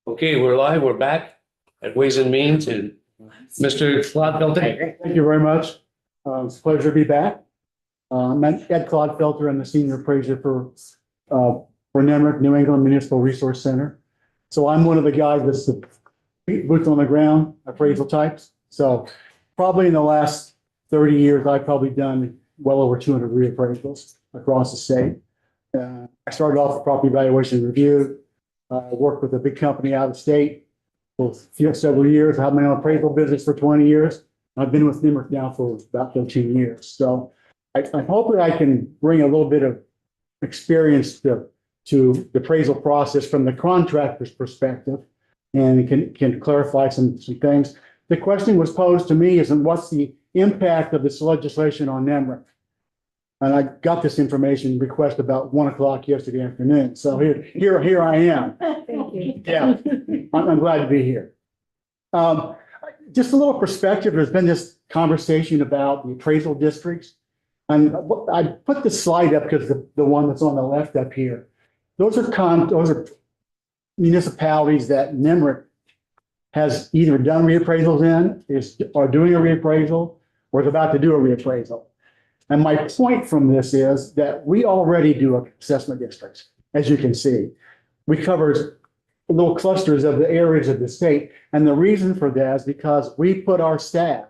Okay, we're live. We're back at Ways and Means and Mr. Clodfelter. Thank you very much. It's a pleasure to be back. I'm Ed Clodfelter. I'm the senior appraiser for NEMRC, New England Municipal Resource Center. So I'm one of the guys that's the boots on the ground appraisal types. So probably in the last 30 years, I've probably done well over 200 reappraisals across the state. I started off with property valuation review. Worked with a big company out of state for several years. I had my own appraisal business for 20 years. I've been with NEMRC now for about 13 years. So I hope that I can bring a little bit of experience to the appraisal process from the contractor's perspective and can clarify some things. The question was posed to me is, what's the impact of this legislation on NEMRC? And I got this information request about 1 o'clock yesterday afternoon. So here I am. Thank you. Yeah, I'm glad to be here. Just a little perspective. There's been this conversation about the appraisal districts. And I put the slide up because the one that's on the left up here, those are municipalities that NEMRC has either done reappraisals in, are doing a reappraisal, or is about to do a reappraisal. And my point from this is that we already do assessment districts, as you can see. We cover little clusters of the areas of the state. And the reason for that is because we put our staff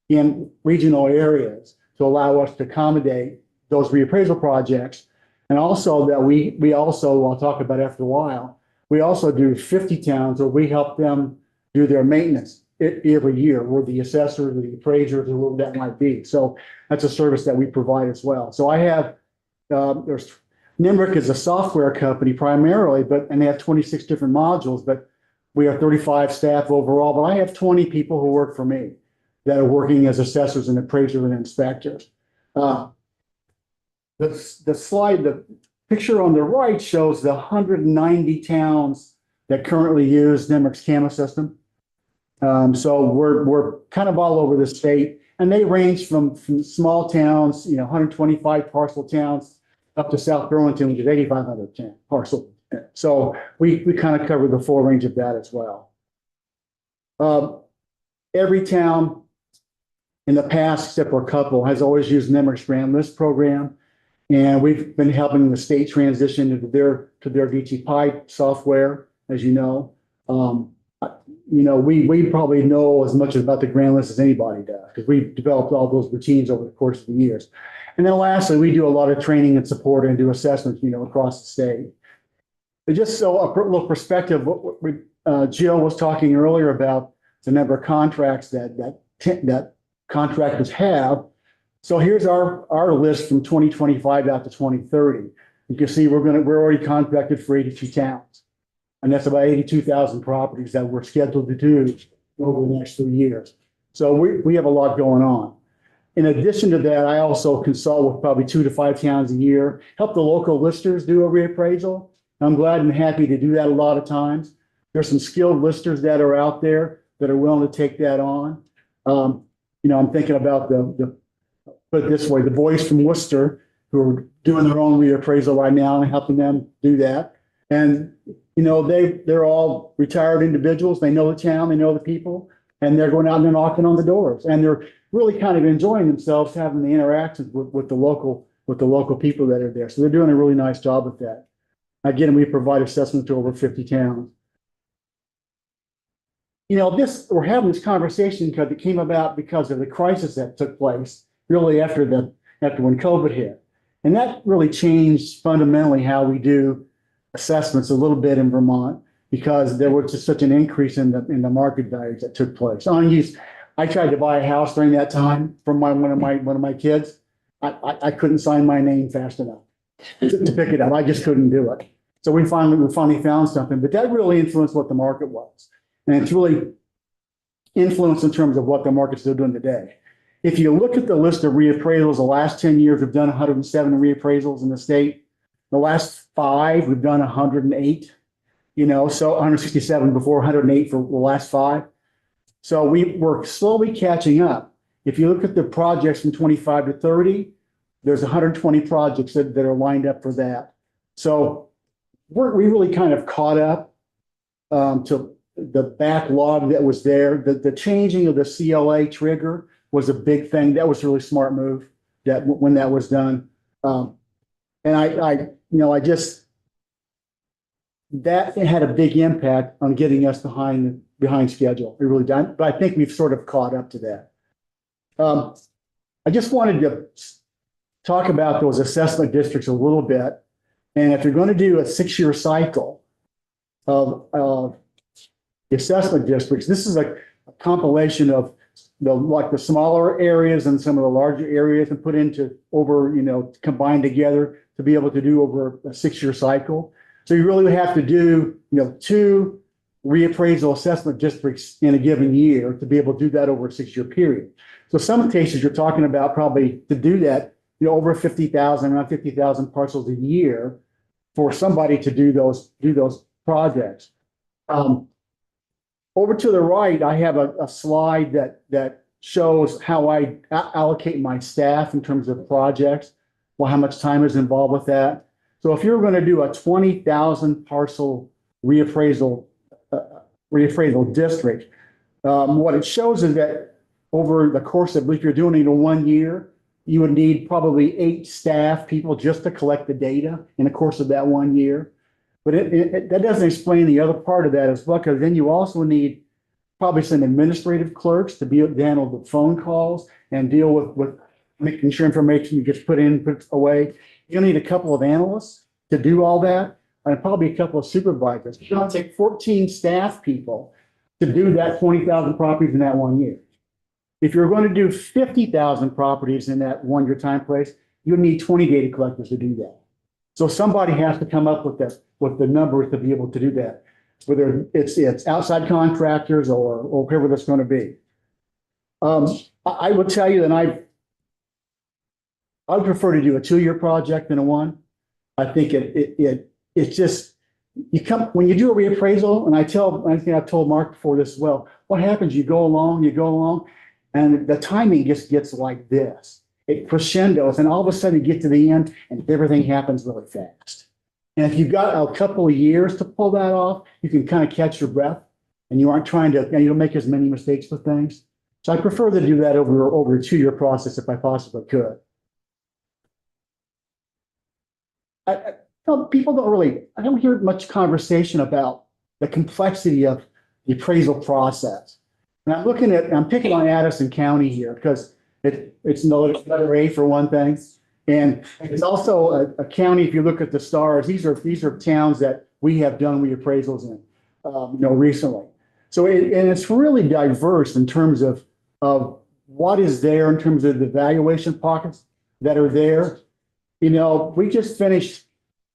in regional areas to allow us to accommodate those reappraisal projects. And also that we also, I'll talk about after a while, we also do 50 towns where we help them do their maintenance every year. We're the assessors, the appraisers, or whatever that might be. So that's a service that we provide as well. So I have, NEMRC is a software company primarily, and they have 26 different modules, but we have 35 staff overall. But I have 20 people who work for me that are working as assessors and appraisers and inspectors. The slide, the picture on the right shows the 190 towns that currently use NEMRC's CAMA system. So we're kind of all over the state, and they range from small towns, 125 parcel towns, up to South Burlington, which is 8,500 parcel. So we kind of cover the full range of that as well. Every town in the past, except for a couple, has always used NEMRC's Grand List program, and we've been helping the state transition to their VT Pi software, as you know. We probably know as much about the Grand List as anybody does because we've developed all those routines over the course of the years. And then lastly, we do a lot of training and support and do assessments, across the state. But just so a little perspective, Jill was talking earlier about the number of contracts that contractors have. So here's our list from 2025 out to 2030. You can see we're already contracted for 82 towns. And that's about 82,000 properties that we're scheduled to do over the next 3 years. So we have a lot going on. In addition to that, I also consult with probably 2 to 5 towns a year, help the local listers do a reappraisal. I'm glad and happy to do that a lot of times. There's some skilled listers that are out there that are willing to take that on. I'm thinking about put it this way, the boys from Worcester who are doing their own reappraisal right now and helping them do that. And they're all retired individuals. They know the town, they know the people, and they're going out and they're knocking on the doors. And they're really kind of enjoying themselves having the interactions with the local people that are there. So they're doing a really nice job with that. Again, we provide assessments to over 50 towns. We're having this conversation because it came about because of the crisis that took place really after when COVID hit. And that really changed fundamentally how we do assessments a little bit in Vermont because there was just such an increase in the market values that took place. I tried to buy a house during that time from one of my kids. I couldn't sign my name fast enough to pick it up. I just couldn't do it. So we finally found something, but that really influenced what the market was, and it's really influenced in terms of what the market's still doing today. If you look at the list of reappraisals, the last 10 years we've done 107 reappraisals in the state. The last 5 we've done 108. So 167 before, 108 for the last 5. So we're slowly catching up. If you look at the projects from 25 to 30, there's 120 projects that are lined up for that. So we really kind of caught up to the backlog that was there. The changing of the CLA trigger was a big thing. That was a really smart move that when that was done. And I just, that had a big impact on getting us behind schedule. It really done, but I think we've sort of caught up to that. I just wanted to talk about those assessment districts a little bit. And if you're going to do a 6-year cycle of the assessment districts, this is a compilation of the smaller areas and some of the larger areas and put into combined together to be able to do over a 6-year cycle. So you really have to do, 2 reappraisal assessment districts in a given year to be able to do that over a 6-year period. So some cases you're talking about probably to do that, over 50,000, around 50,000 parcels a year for somebody to do those projects. Over to the right, I have a slide that shows how I allocate my staff in terms of projects, how much time is involved with that. So if you're going to do a 20,000 parcel reappraisal district, what it shows is that over the course of, if you're doing it in 1 year, you would need probably 8 staff people just to collect the data in the course of that 1 year. But that doesn't explain the other part of that as well, because then you also need probably some administrative clerks to be able to handle the phone calls and deal with making sure information gets put in, put away. You'll need a couple of analysts to do all that, and probably a couple of supervisors. It's going to take 14 staff people to do that 20,000 properties in that 1 year. If you're going to do 50,000 properties in that 1 year time place, you need 20 data collectors to do that. So somebody has to come up with the numbers to be able to do that, whether it's outside contractors or whoever that's going to be. I would tell you that I would prefer to do a 2-year project than a 1. I think it's just, when you do a reappraisal, and I think I've told Mark before this as well, what happens, you go along, and the timing just gets like this. It crescendos, and all of a sudden you get to the end and everything happens really fast. And if you've got a couple of years to pull that off, you can kind of catch your breath and you aren't trying to, you don't make as many mistakes with things. So I prefer to do that over a 2-year process if I possibly could. People I don't hear much conversation about the complexity of the appraisal process. And I'm picking on Addison County here because it's letter A for one thing. And it's also a county, if you look at the stars, these are towns that we have done reappraisals in, recently. So and it's really diverse in terms of what is there in terms of the valuation pockets that are there. We just finished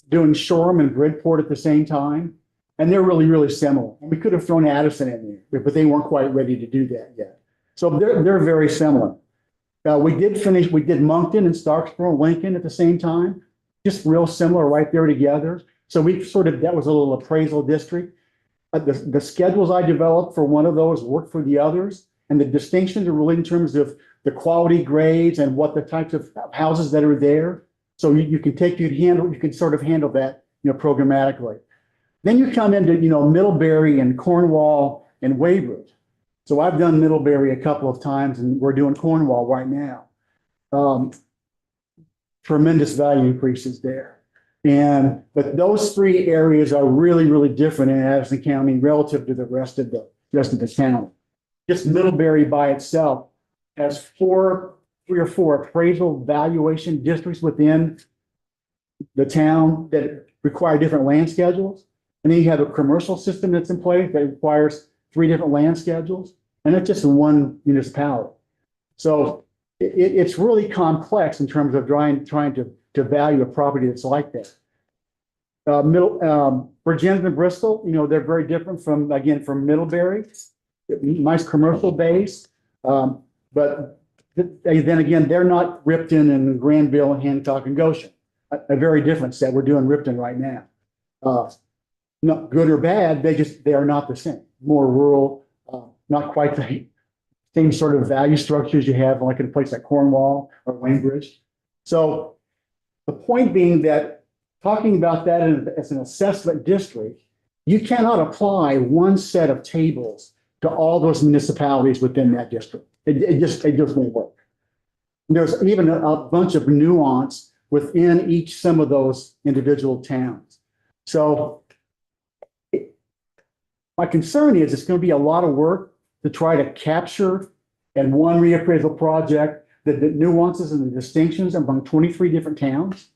doing Shoreham and Bridport at the same time, and they're really, really similar. And we could have thrown Addison in there, but they weren't quite ready to do that yet. So they're very similar. We did Moncton and Starksboro and Lincoln at the same time, just real similar right there together. So that was a little appraisal district. The schedules I developed for one of those worked for the others. And the distinctions are really in terms of the quality grades and what the types of houses that are there. So you can sort of handle that, programmatically. Then you come into, Middlebury and Cornwall and Weybridge. So I've done Middlebury a couple of times and we're doing Cornwall right now. Tremendous value increases there. But those 3 areas are really, really different in Addison County relative to the rest of the town. Just Middlebury by itself has 3 or 4 appraisal valuation districts within the town that require different land schedules. And then you have a commercial system that's in place that requires 3 different land schedules. And that's just in one municipality. So it's really complex in terms of trying to value a property that's like that. Virginia and Bristol, they're very different from Middlebury. Nice commercial base. But then again, they're not Ripton and Granville and Hancock and Goshen. A very different set. We're doing Ripton right now. Not good or bad, they are not the same. More rural, not quite the same sort of value structures you have like in a place like Cornwall or Weybridge. So the point being that talking about that as an assessment district You cannot apply one set of tables to all those municipalities within that district. It just won't work. There's even a bunch of nuance within some of those individual towns. So my concern is it's going to be a lot of work to try to capture in one reappraisal project the nuances and the distinctions among 23 different towns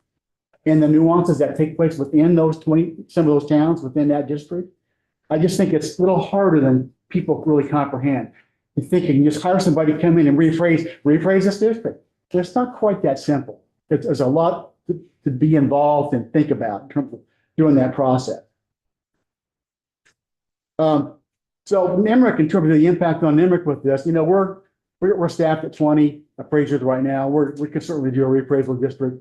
and the nuances that take place within some of those towns within that district. I just think it's a little harder than people really comprehend. You think you can just hire somebody to come in and rephrase this district. It's not quite that simple. There's a lot to be involved and think about in terms of doing that process. So NIMRIC, in terms of the impact on NIMRIC with this, we're staffed at 20 appraisers right now. We could certainly do a reappraisal district.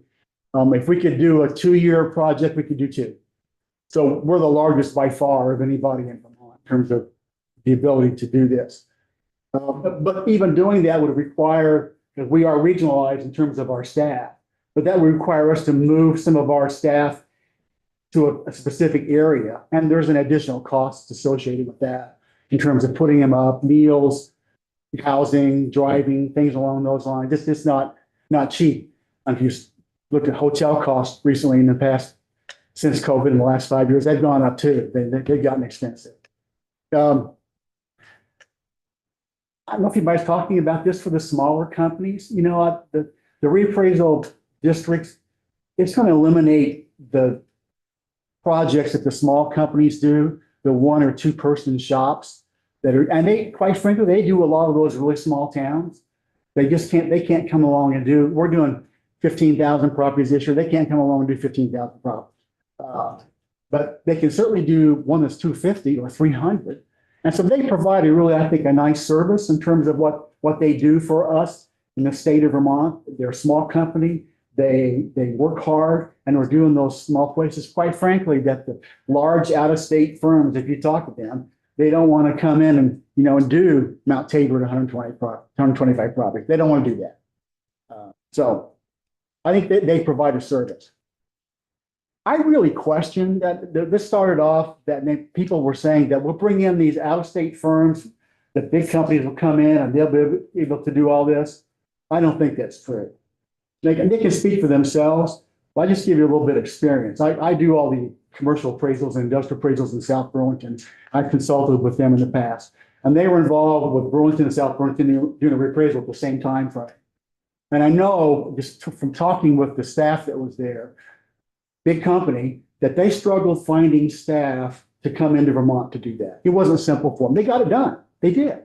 If we could do a 2-year project, we could do 2. So we're the largest by far of anybody in Vermont in terms of the ability to do this. But even doing that would require, because we are regionalized in terms of our staff, but that would require us to move some of our staff to a specific area. And there's an additional cost associated with that in terms of putting them up, meals, housing, driving, things along those lines. It's not cheap. If you look at hotel costs recently in the past, since COVID in the last 5 years, they've gone up too. They've gotten expensive. I don't know if anybody's talking about this for the smaller companies. The reappraisal districts, it's going to eliminate the projects that the small companies do, the 1 or 2 person shops quite frankly, they do a lot of those really small towns. They can't come along and we're doing 15,000 properties this year. They can't come along and do 15,000 properties. But they can certainly do one that's 250 or 300. And so they provide I think, a nice service in terms of what they do for us in the state of Vermont. They're a small company. They work hard, and we're doing those small places, quite frankly, that the large out-of-state firms, if you talk to them, they don't want to come in and do Mount Tabor at 125 properties. They don't want to do that. So I think they provide a service. I really question that this started off that people were saying that we'll bring in these out-of-state firms, the big companies will come in and they'll be able to do all this. I don't think that's true. They can speak for themselves. But I just give you a little bit of experience. I do all the commercial appraisals and industrial appraisals in South Burlington. I've consulted with them in the past, and they were involved with Burlington and South Burlington doing a reappraisal at the same time frame. And I know just from talking with the staff that was there, big company, that they struggled finding staff to come into Vermont to do that. It wasn't simple for them. They got it done. They did,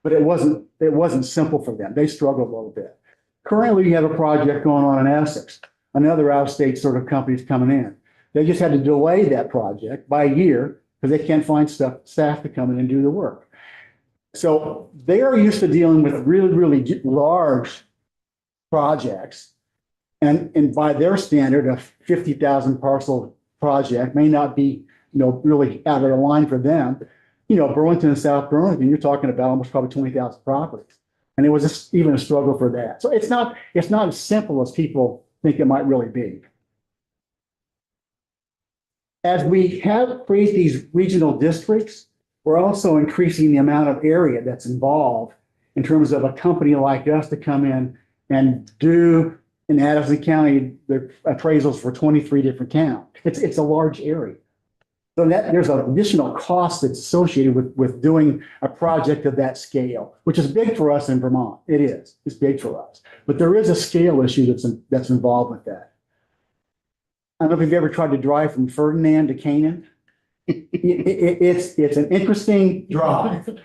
but it wasn't simple for them. They struggled a little bit. Currently, we have a project going on in Essex. Another out-of-state sort of company's coming in. They just had to delay that project by a year because they can't find staff to come in and do the work. So they are used to dealing with really, really large projects. And by their standard, a 50,000 parcel project may not be, really out of the line for them. Burlington and South Burlington, you're talking about almost probably 20,000 properties. And it was just even a struggle for that. So it's not as simple as people think it might really be. As we create these regional districts, we're also increasing the amount of area that's involved in terms of a company like us to come in and do in Addison County the appraisals for 23 different towns. It's a large area. So there's an additional cost that's associated with doing a project of that scale, which is big for us in Vermont. It is. It's big for us. But there is a scale issue that's involved with that. I don't know if you've ever tried to drive from Ferdinand to Canaan. It's an interesting drive.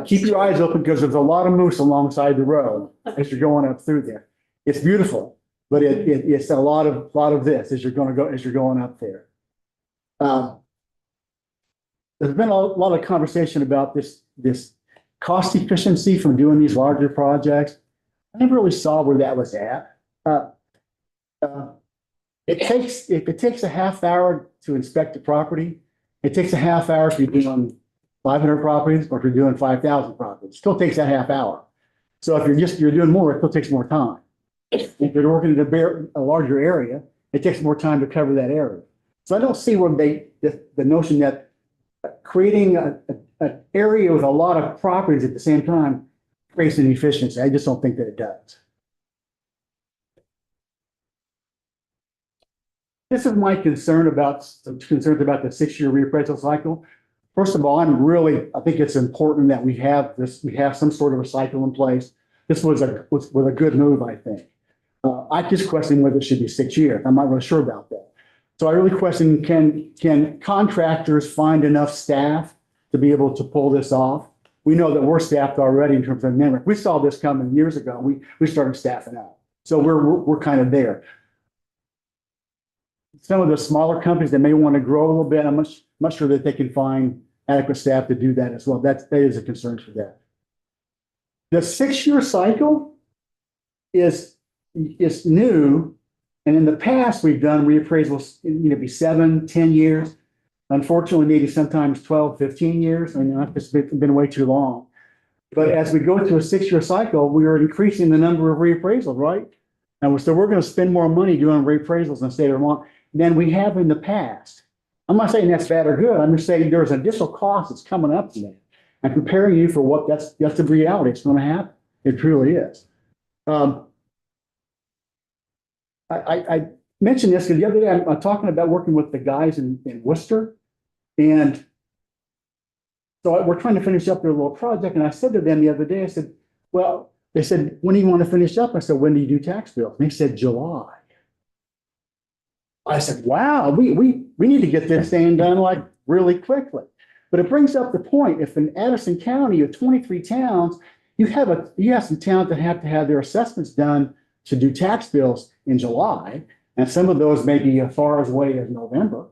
Keep your eyes open because there's a lot of moose alongside the road as you're going up through there. It's beautiful, but it's a lot of this as you're going up there. There's been a lot of conversation about this cost efficiency from doing these larger projects. I never really saw where that was at. If it takes a half hour to inspect a property, it takes a half hour if you're doing 500 properties or if you're doing 5,000 properties. It still takes that half hour. So if you're doing more, it still takes more time. If you're working in a larger area, it takes more time to cover that area. So I don't see where the notion that creating an area with a lot of properties at the same time creates an efficiency. I just don't think that it does. This is my concern about the 6-year reappraisal cycle. First of all, I think it's important that we have some sort of a cycle in place. This was a good move, I think. I just question whether it should be 6 years. I'm not really sure about that. So I really question, can contractors find enough staff to be able to pull this off? We know that we're staffed already in terms of memory. We saw this coming years ago. We started staffing up. So we're kind of there. Some of the smaller companies that may want to grow a little bit, I'm not sure that they can find adequate staff to do that as well. That is a concern for that. The 6-year cycle is new. And in the past, we've done reappraisals, be 7, 10 years. Unfortunately, maybe sometimes 12, 15 years. I mean, it's been way too long. But as we go to a 6-year cycle, we are increasing the number of reappraisals, right? And so we're going to spend more money doing reappraisals in the state of Vermont than we have in the past. I'm not saying that's bad or good. I'm just saying there's an additional cost that's coming up to that. I'm preparing you for what that's the reality. It's going to happen. It truly is. I mentioned this because the other day I'm talking about working with the guys in Worcester. And so we're trying to finish up their little project. And I said to them the other day, I said, well, they said, when do you want to finish up? I said, when do you do tax bills? And they said, July. I said, wow, we need to get this thing done like really quickly. But it brings up the point, if in Addison County, you have 23 towns, you have some towns that have to have their assessments done to do tax bills in July, and some of those may be as far away as November.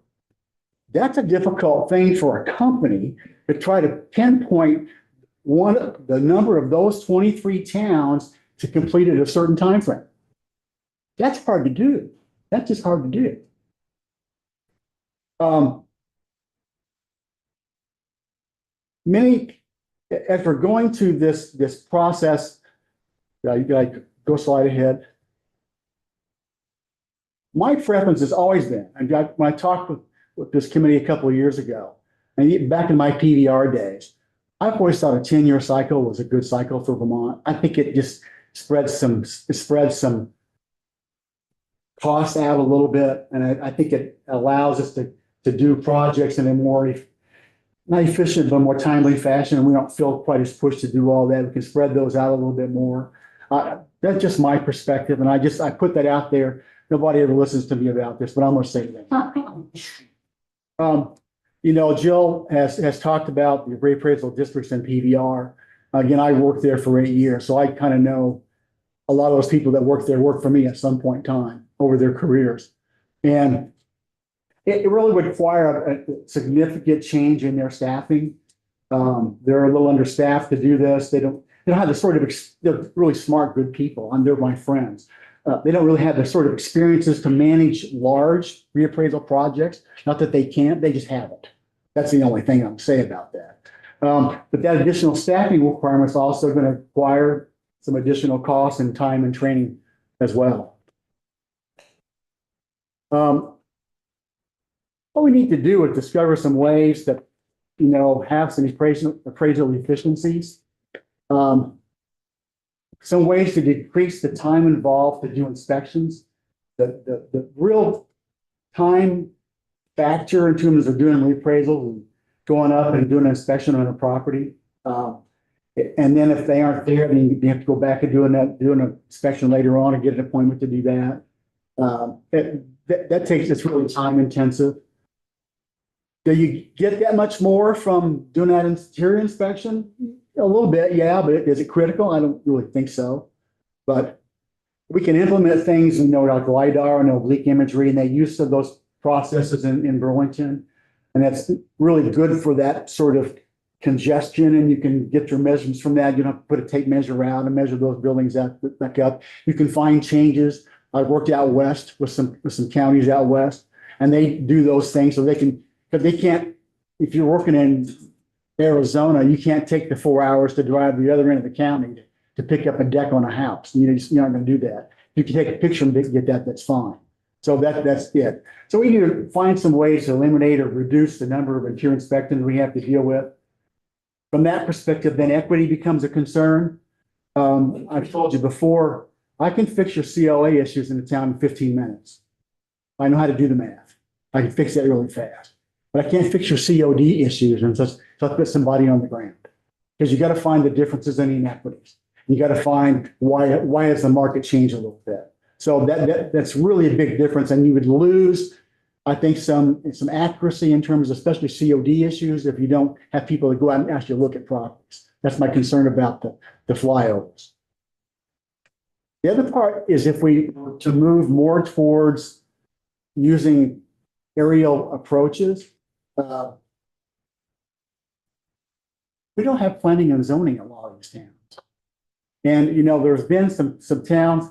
That's a difficult thing for a company to try to pinpoint the number of those 23 towns to complete at a certain time frame. That's hard to do. That's just hard to do. As we're going through this process, you gotta go slide ahead. My preference has always been, and when I talked with this committee a couple of years ago, and back in my PVR days, I've always thought a 10-year cycle was a good cycle for Vermont. I think it just spreads some costs out a little bit, and I think it allows us to do projects in a more, not efficient, but more timely fashion, and we don't feel quite as pushed to do all that. We can spread those out a little bit more. That's just my perspective, and I put that out there. Nobody ever listens to me about this, but I'm going to say that. Jill has talked about the reappraisal districts and PVR. Again, I worked there for 8 years, so I kind of know a lot of those people that work there worked for me at some point in time over their careers. And it really would require a significant change in their staffing. They're a little understaffed to do this. They don't have the sort of, they're really smart, good people, and they're my friends. They don't really have the sort of experiences to manage large reappraisal projects. Not that they can't, they just haven't. That's the only thing I'm saying about that. But that additional staffing requirement is also going to require some additional costs and time and training as well. What we need to do is discover some ways that, have some appraisal efficiencies. Some ways to decrease the time involved to do inspections. The real time factor in terms of doing reappraisals and going up and doing an inspection on a property. And then if they aren't there, then you have to go back and do an inspection later on and get an appointment to do that. It's really time intensive. Do you get that much more from doing that interior inspection? A little bit, yeah, but is it critical? I don't really think so. But we can implement things, like LiDAR and oblique imagery, and the use of those processes in Burlington. And that's really good for that sort of congestion, and you can get your measurements from that. You don't have to put a tape measure out and measure those buildings back up. You can find changes. I've worked out west with some counties out west, and they do those things so they can, because they can't, if you're working in Arizona, you can't take the 4 hours to drive to the other end of the county to pick up a deck on a house. You're not going to do that. You can take a picture and get that, that's fine. So that's it. So we need to find some ways to eliminate or reduce the number of interior inspections we have to deal with. From that perspective, then equity becomes a concern. I've told you before, I can fix your COA issues in the town in 15 minutes. I know how to do the math. I can fix that really fast. But I can't fix your COD issues and just put somebody on the ground. Because you got to find the differences in inequities. You got to find why has the market changed a little bit. So that's really a big difference. And you would lose, I think, some accuracy in terms of especially COD issues if you don't have people that go out and actually look at properties. That's my concern about the flyovers. The other part is if we were to move more towards using aerial approaches, we don't have planning and zoning in a lot of these towns. And, there's been some towns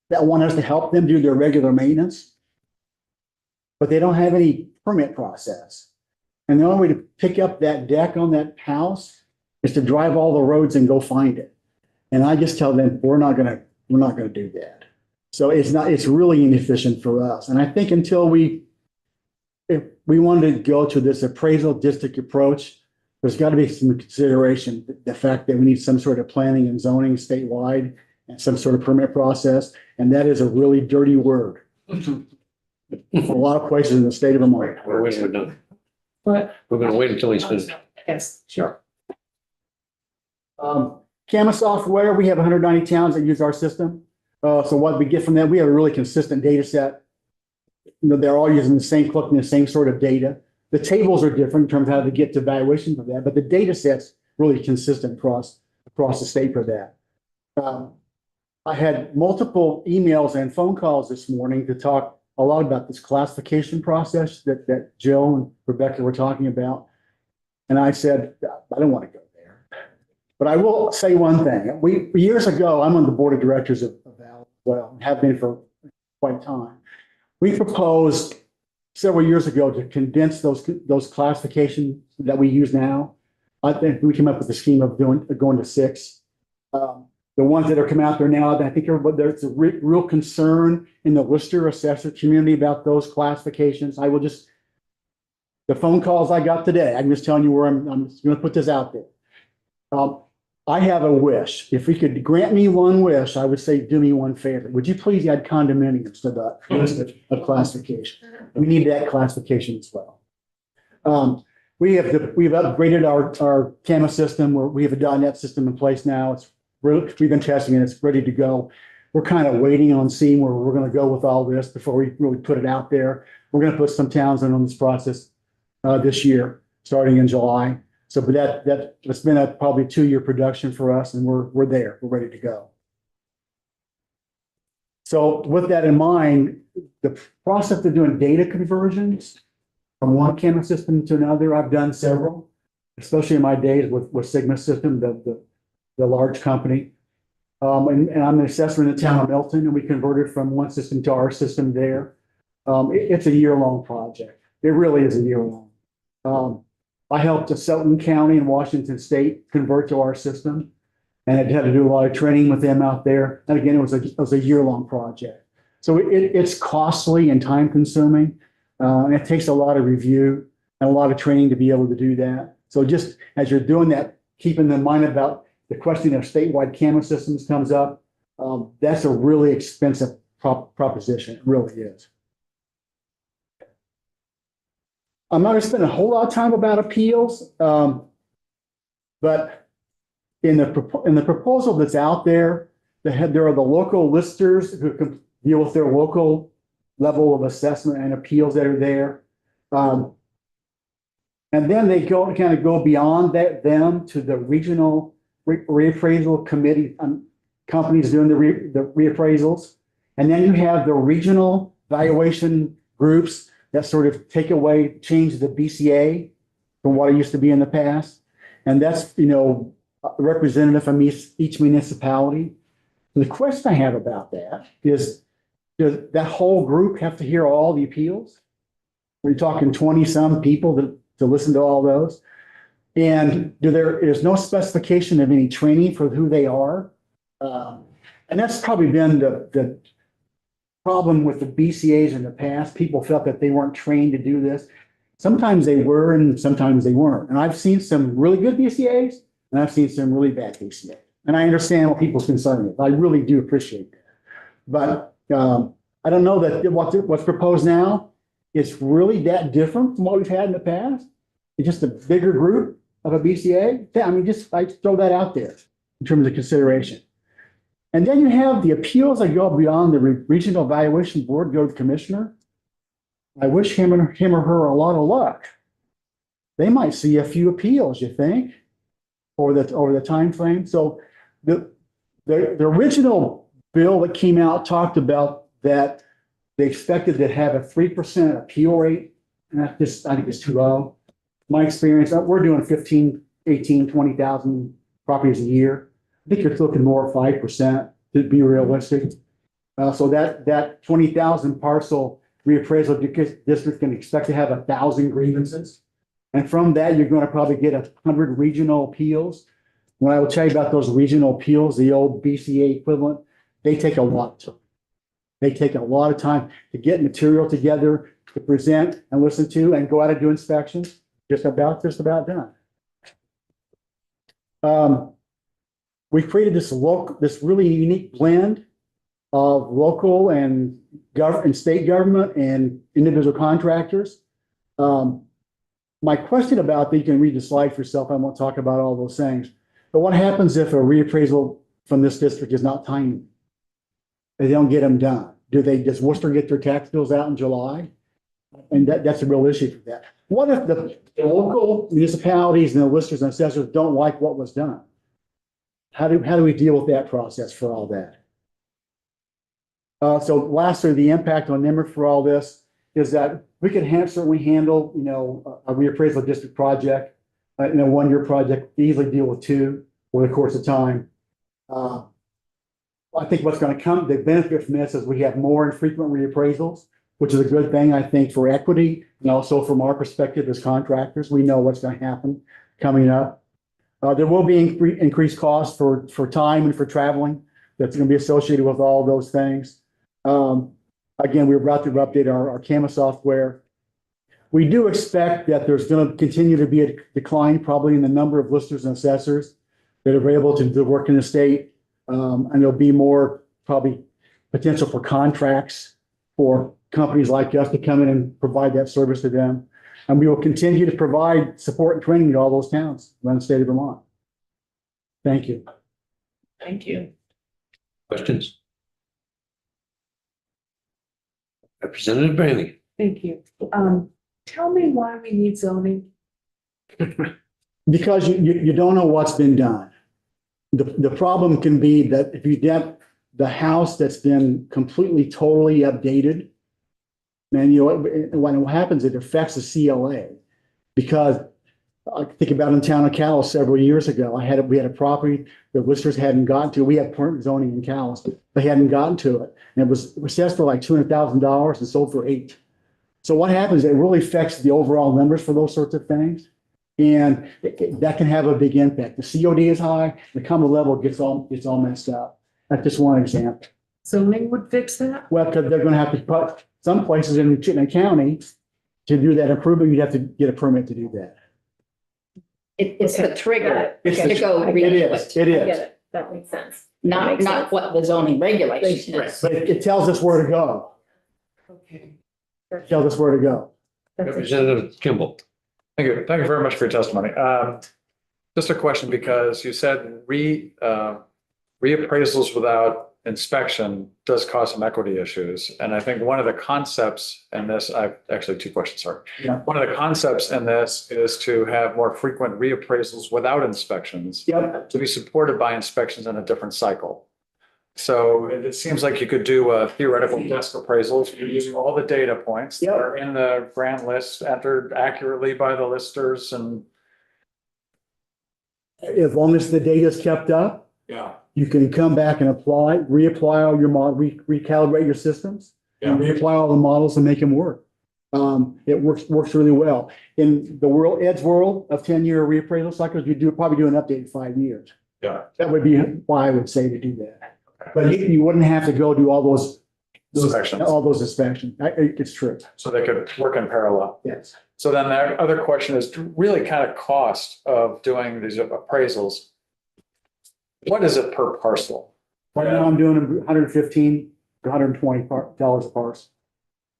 that want us to help them do their regular maintenance, but they don't have any permit process. And the only way to pick up that deck on that house is to drive all the roads and go find it. And I just tell them, we're not gonna do that. So it's really inefficient for us. And I think if we wanted to go to this appraisal district approach, there's got to be some consideration, the fact that we need some sort of planning and zoning statewide and some sort of permit process. And that is a really dirty word for a lot of places in the state of Vermont. We're waiting, we're done. But. We're gonna wait until he's finished. Yes, sure. CAMA software, we have 190 towns that use our system. So what we get from that, we have a really consistent data set. They're all using the same, collecting the same sort of data. The tables are different in terms of how to get to valuation for that, but the data set's really consistent across the state for that. I had multiple emails and phone calls this morning to talk a lot about this classification process that Jill and Rebecca were talking about. And I said, I don't want to go there. But I will say one thing. Years ago, I'm on the board of directors of Val, well, have been for quite a time. We proposed several years ago to condense those classifications that we use now. I think we came up with the scheme of going to 6. The ones that are coming out there now, I think there's a real concern in the lister assessor community about those classifications. The phone calls I got today, I'm just telling you where I'm going to put this out there. I have a wish. If we could grant me one wish, I would say, do me one favor. Would you please add condominiums to the list of classification? We need that classification as well. We've upgraded our CAMA system where we have a .NET system in place now. We've been testing it. It's ready to go. We're kind of waiting on seeing where we're going to go with all this before we really put it out there. We're going to put some towns in on this process this year, starting in July. So, but that's been a probably 2-year production for us, and we're there. We're ready to go. So, with that in mind, the process of doing data conversions from one CAMA system to another, I've done several, especially in my days with Sigma System, the large company. And I'm an assessor in the town of Milton, and we converted from one system to our system there. It's a year-long project. It really is a year-long. I helped Selton County and Washington State convert to our system, and I had to do a lot of training with them out there. And again, it was a year-long project. So it's costly and time-consuming, and it takes a lot of review and a lot of training to be able to do that. So just as you're doing that, keeping in mind about the question of statewide CAMA systems comes up, that's a really expensive proposition. It really is. I'm not going to spend a whole lot of time about appeals, but in the proposal that's out there, there are the local listers who can deal with their local level of assessment and appeals that are there. And then they kind of go beyond them to the regional reappraisal committee companies doing the reappraisals. And then you have the regional valuation groups that sort of change the BCA from what it used to be in the past. And that's, a representative from each municipality. The question I have about that is, does that whole group have to hear all the appeals? We're talking 20-some people to listen to all those. And there's no specification of any training for who they are. And that's probably been problem with the BCA's in the past. People felt that they weren't trained to do this. Sometimes they were and sometimes they weren't. And I've seen some really good BCA's and I've seen some really bad BCA's. And I understand what people's concern is. I really do appreciate that. But I don't know that what's proposed now is really that different from what we've had in the past. It's just a bigger group of a BCA. I mean, just I throw that out there in terms of consideration. And then you have the appeals that go beyond the regional evaluation board, go to the commissioner. I wish him or her a lot of luck. They might see a few appeals, you think, over the time frame. So the original bill that came out talked about that they expected to have a 3% appeal rate. And I think it's too low. My experience, we're doing 15, 18, 20,000 properties a year. I think you're looking more 5% to be realistic. So that 20,000 parcel reappraisal district can expect to have 1,000 grievances. And from that, you're going to probably get 100 regional appeals. When I will tell you about those regional appeals, the old BCA equivalent, they take a lot. They take a lot of time to get material together, to present and listen to and go out and do inspections. Just about done. We created this really unique blend of local and state government and individual contractors. My question about that, you can read the slide for yourself. I won't talk about all those things. But what happens if a reappraisal from this district is not timely? They don't get them done. Does Worcester get their tax bills out in July? And that's a real issue for that. What if the local municipalities and the listers and assessors don't like what was done? How do we deal with that process for all that? So lastly, the impact on NIMR for all this is that we can certainly handle, a reappraisal district project, in a one-year project, easily deal with two over the course of time. I think what's going to come, the benefit from this is we have more and frequent reappraisals, which is a good thing, I think, for equity and also from our perspective as contractors. We know what's going to happen coming up. There will be increased costs for time and for traveling. That's going to be associated with all those things. Again, we're about to update our CAMA software. We do expect that there's going to continue to be a decline probably in the number of listers and assessors that are able to work in the state. And there'll be more probably potential for contracts for companies like us to come in and provide that service to them. And we will continue to provide support and training to all those towns around the state of Vermont. Thank you. Thank you. Questions? Representative Brandy. Thank you. Tell me why we need zoning. Because you don't know what's been done. The problem can be that if you get the house that's been completely, totally updated, and when it happens, it affects the CLA. Because I think about in the town of Calais several years ago, we had a property the listers hadn't gotten to. We had permanent zoning in Calais, but they hadn't gotten to it. And it was assessed for like $200,000 and sold for $8 million. So what happens, it really affects the overall numbers for those sorts of things. And that can have a big impact. The COD is high, the common level gets all messed up. That's just one example. Zoning would fix that? Well, because they're going to have to put some places in Chittenden County to do that improvement, you'd have to get a permit to do that. It's the trigger It's to the- go It read is, it, it I get is. it. That makes sense. not what the zoning regulation is. But it tells us where to go. Okay. It tells us where to go. Representative Kimball. Thank you. Thank you very much for your testimony. Just a question, because you said reappraisals without inspection does cause some equity issues. And I think one of the concepts in this, I've actually two questions, sorry. Yeah. One of the concepts in this is to have more frequent reappraisals without inspections Yep. to be supported by inspections in a different cycle. So it seems like you could do a theoretical desk appraisals. You're using all the data points that Yep. are in the grant list, entered accurately by the listers, and As long as the data is kept up, yeah. you can come back and reapply all your model, recalibrate your systems, and reapply all the models and make them work. It works really well. In the Ed's world of 10-year reappraisal cycles, you probably do an update in 5 years. Yeah. That would be why I would say to do that. But you wouldn't have to go do all those inspections, all those inspections. It's true. so they could work in parallel. Yes. So then the other question is really kind of cost of doing these appraisals. What is it per parcel? Right now I'm doing $115 to $120 a parcel.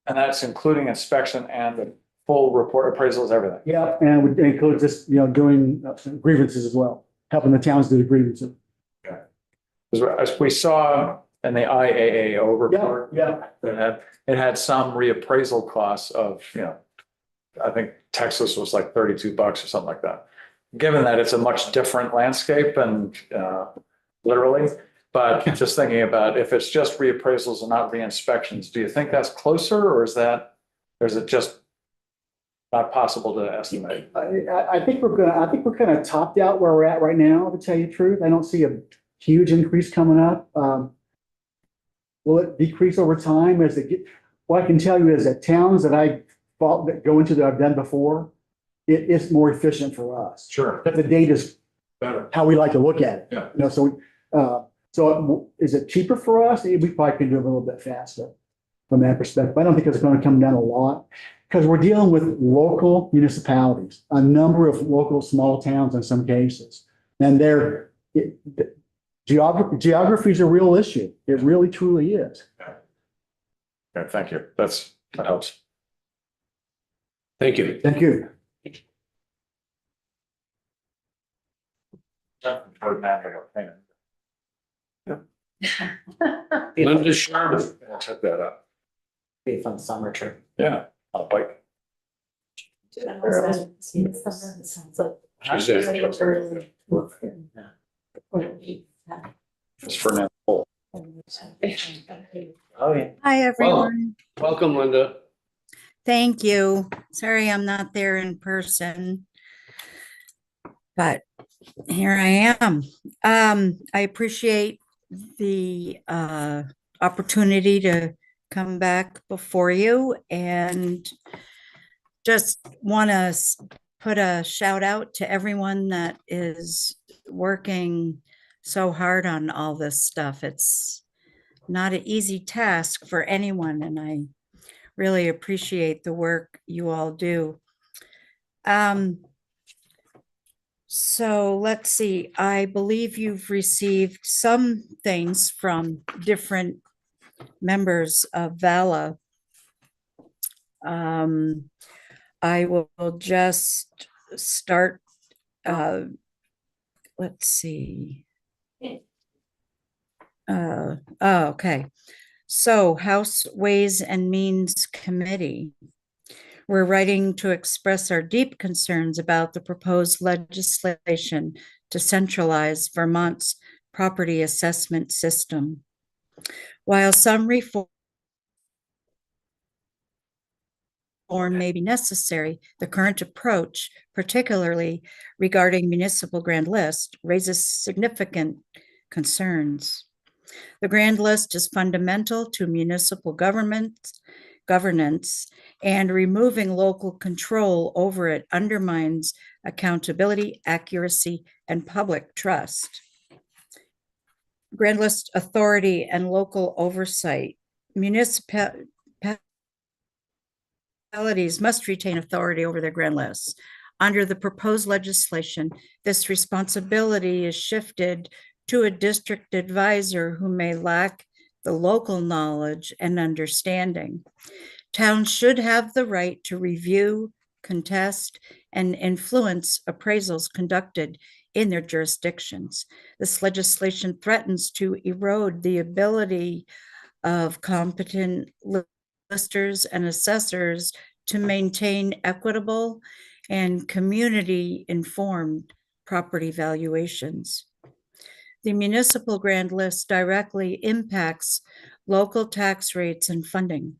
And that's including inspection and the full report appraisals, everything. Yeah, and it includes just, doing grievances as well, helping the towns do the grievances. As we saw in the IAAO report, Yeah. it had some reappraisal costs of, I think Texas was like $32 or something like that. Given that it's a much different landscape and literally, but just thinking about if it's just reappraisals and not re-inspections, do you think that's closer or is it just not possible to estimate? I think we're kind of topped out where we're at right now, to tell you the truth. I don't see a huge increase coming up. Will it decrease over time as what I can tell you is that towns that that go into that I've done before, it is more efficient for us. Sure. But the data's Better. how we like to look at it. Yeah. So is it cheaper for us? We probably can do it a little bit faster from that perspective. I don't think it's going to come down a lot because we're dealing with local municipalities, a number of local small towns in some cases. And geography is a real issue. It really truly is. Okay, thank you. That helps. Thank you. Thank you. Linda Sherman. I'll check that out. Be a fun summer trip. Yeah, I'll bike. She's there. It's Fernando. Oh, yeah. Hi, everyone. Welcome, Linda. Thank you. Sorry, I'm not there in person. But here I am. I appreciate the opportunity to come back before you and just want to put a shout out to everyone that is working so hard on all this stuff. It's not an easy task for anyone, and I really appreciate the work you all do. So let's see, I believe you've received some things from different members of VALA. I will just start, let's see. Okay. So House Ways and Means Committee. We're writing to express our deep concerns about the proposed legislation to centralize Vermont's property assessment system. While some reform may be necessary, the current approach, particularly regarding municipal grand list, raises significant concerns. The grand list is fundamental to municipal governance, and removing local control over it undermines accountability, accuracy, and public trust. Grand list authority and local oversight. Municipalities must retain authority over their grand lists. Under the proposed legislation, this responsibility is shifted to a district advisor who may lack the local knowledge and understanding. Towns should have the right to review, contest, and influence appraisals conducted in their jurisdictions. This legislation threatens to erode the ability of competent listers and assessors to maintain equitable and community-informed property valuations. The municipal grand list directly impacts local tax rates and funding,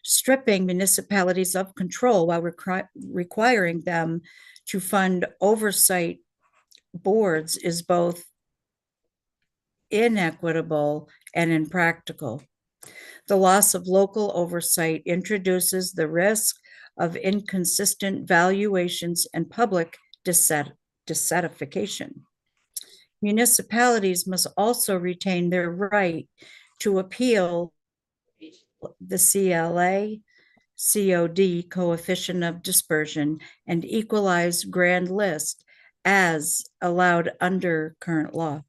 stripping municipalities of control while requiring them to fund oversight boards is both inequitable and impractical. The loss of local oversight introduces the risk of inconsistent valuations and public dissatisfaction. Municipalities must also retain their right to appeal the CLA, COD coefficient of dispersion, and equalize grand list as allowed under current law.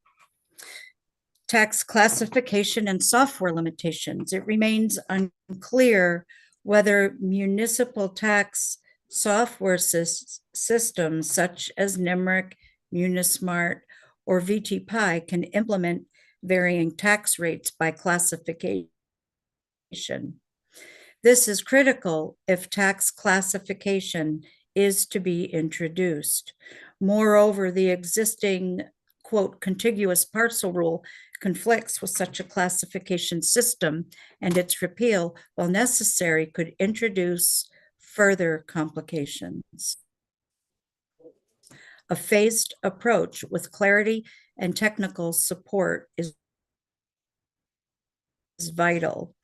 Tax classification and software limitations. It remains unclear whether municipal tax software systems such as NIMRIC, Munismart, or VTPI can implement varying tax rates by classification. This is critical if tax classification is to be introduced. Moreover, the existing, quote, contiguous parcel rule conflicts with such a classification system, and its repeal, while necessary, could introduce further complications. A phased approach with clarity and technical support is vital.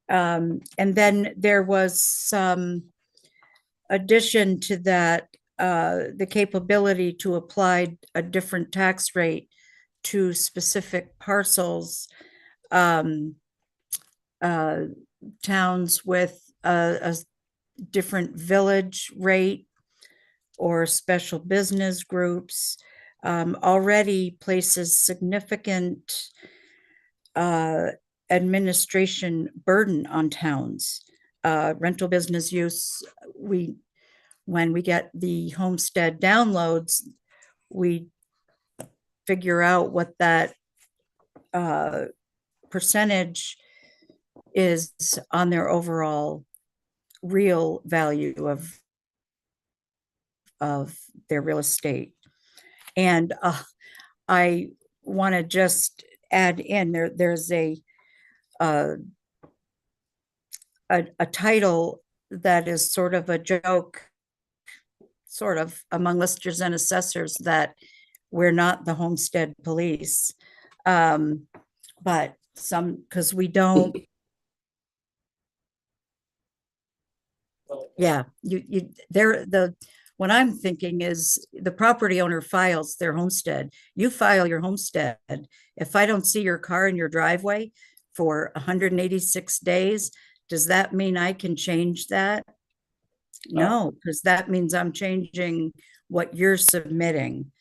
And then there was some addition to that, the capability to apply a different tax rate to specific parcels, towns with a different village rate or special business groups, already places significant administration burden on towns. Rental business use, when we get the homestead downloads, we figure out what that percentage is on their overall real value of their real estate. And I want to just add in there's a title that is sort of a joke, sort of among listers and assessors, that we're not the homestead police. But because we don't, yeah, what I'm thinking is the property owner files their homestead. You file your homestead. If I don't see your car in your driveway for 186 days, does that mean I can change that? No, because that means I'm changing what you're submitting.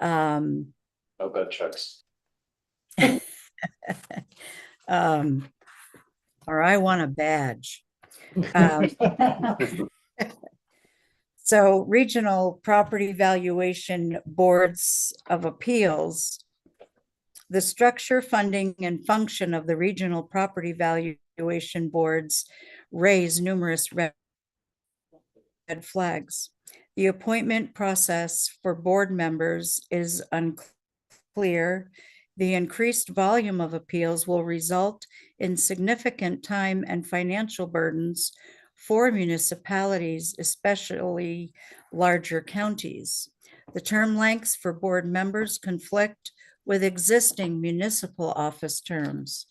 No bad checks. Or I want a badge. So regional property valuation boards of appeals, the structure, funding, and function of the regional property valuation boards raise numerous red flags. The appointment process for board members is unclear. The increased volume of appeals will result in significant time and financial burdens for municipalities, especially larger counties. The term lengths for board members conflict with existing municipal office terms.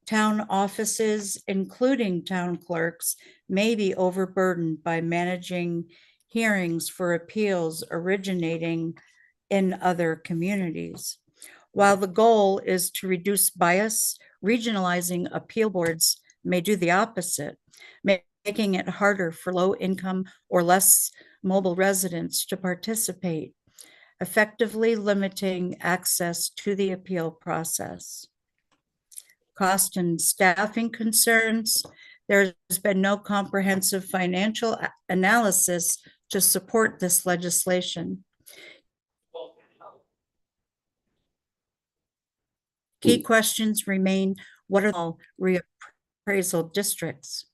Town offices, including town clerks, may be overburdened by managing hearings for appeals originating in other communities. While the goal is to reduce bias, regionalizing appeal boards may do the opposite, making it harder for low-income or less mobile residents to participate, effectively limiting access to the appeal process. Cost and staffing concerns. There's been no comprehensive financial analysis to support this legislation. Key questions remain: what are the reappraisal districts?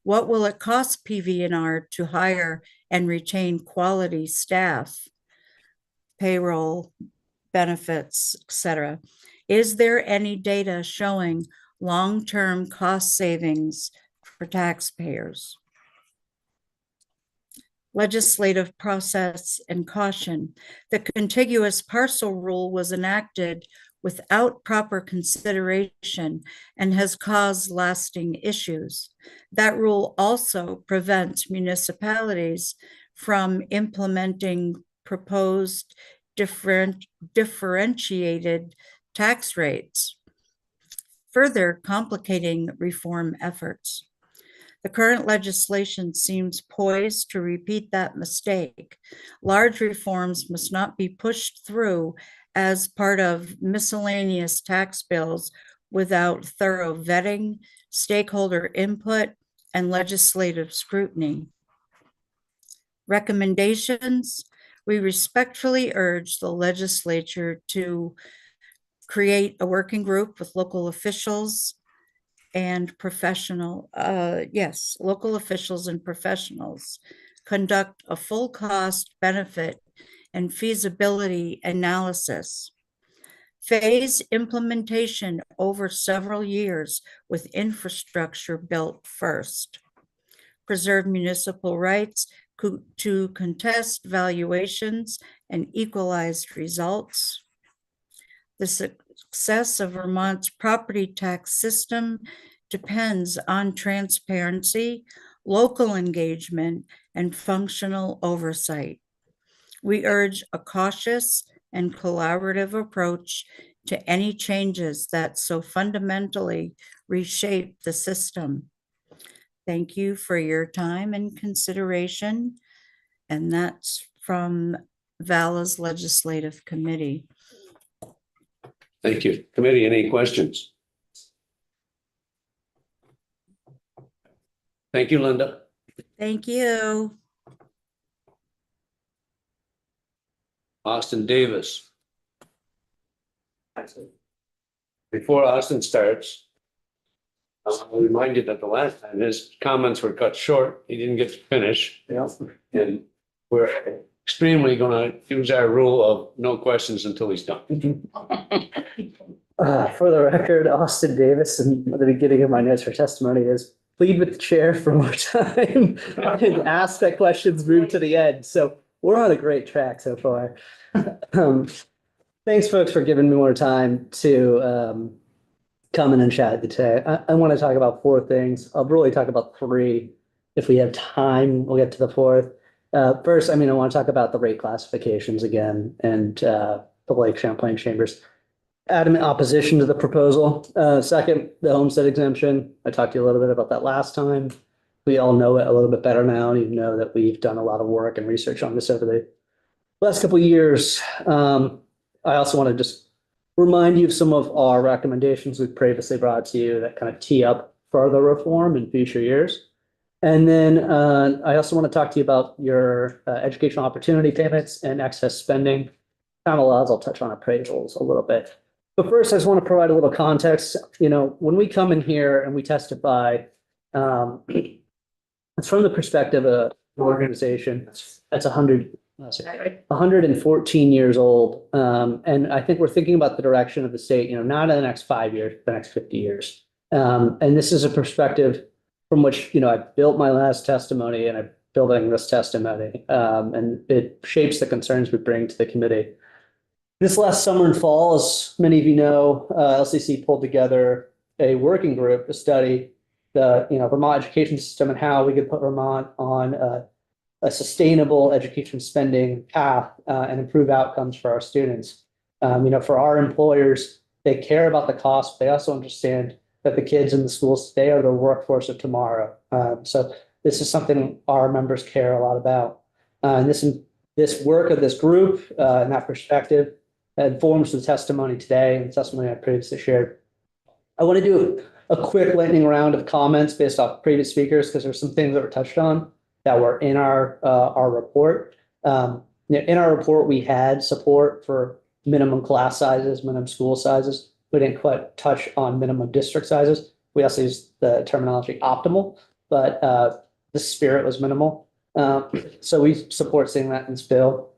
What will it cost PV&R to hire and retain quality staff, payroll, benefits, etc.? Is there any data showing long-term cost savings for taxpayers? Legislative process and caution. The contiguous parcel rule was enacted without proper consideration and has caused lasting issues. That rule also prevents municipalities from implementing proposed differentiated tax rates. further complicating reform efforts. The current legislation seems poised to repeat that mistake. Large reforms must not be pushed through as part of miscellaneous tax bills without thorough vetting, stakeholder input, and legislative scrutiny. Recommendations: we respectfully urge the legislature to create a working group with local officials and local officials and professionals, conduct a full cost, benefit, and feasibility analysis, phase implementation over several years with infrastructure built first, preserve municipal rights to contest valuations and equalized results. The success of Vermont's property tax system depends on transparency, local engagement, and functional oversight. We urge a cautious and collaborative approach to any changes that so fundamentally reshape the system. Thank you for your time and consideration. And that's from VALA's Legislative Committee. Thank you. Committee, any questions? Thank you, Linda. Thank you. Austin Davis. Before Austin starts, I'll remind you that the last time his comments were cut short. He didn't get to finish. Yeah. And we're extremely going to use our rule of no questions until he's done. For the record, Austin Davis, and at the beginning of my notes for testimony is plead with the chair for more time and ask that questions move to the end. So we're on a great track so far. Thanks, folks, for giving me more time to come in and chat today. I want to talk about four things. I'll really talk about three. If we have time, we'll get to the fourth. First, I want to talk about the rate classifications again and the Lake Champlain Chambers. Adamant opposition to the proposal. Second, the homestead exemption. I talked to you a little bit about that last time. We all know it a little bit better now, and you know that we've done a lot of work and research on this over the last couple of years. I also want to just remind you of some of our recommendations we've previously brought to you that kind of tee up further reform in future years. And then I also want to talk to you about your educational opportunity payments and excess spending. Kind of laws, I'll touch on appraisals a little bit. But first, I just want to provide a little context. When we come in here and we testify, it's from the perspective of an organization that's 114 years old. And I think we're thinking about the direction of the state, not in the next 5 years, the next 50 years. And this is a perspective from which, I built my last testimony and I'm building this testimony. And it shapes the concerns we bring to the committee. This last summer and fall, as many of you know, LCC pulled together a working group to study the Vermont education system and how we could put Vermont on a sustainable education spending path and improve outcomes for our students. For our employers, they care about the cost, but they also understand that the kids in the schools today are the workforce of tomorrow. So this is something our members care a lot about. And this work of this group and that perspective informs the testimony today and the testimony I previously shared. I want to do a quick lightning round of comments based off previous speakers because there's some things that were touched on that were in our report. In our report, we had support for minimum class sizes, minimum school sizes. We didn't quite touch on minimum district sizes. We also used the terminology optimal, but the spirit was minimal. So we support seeing that in this bill.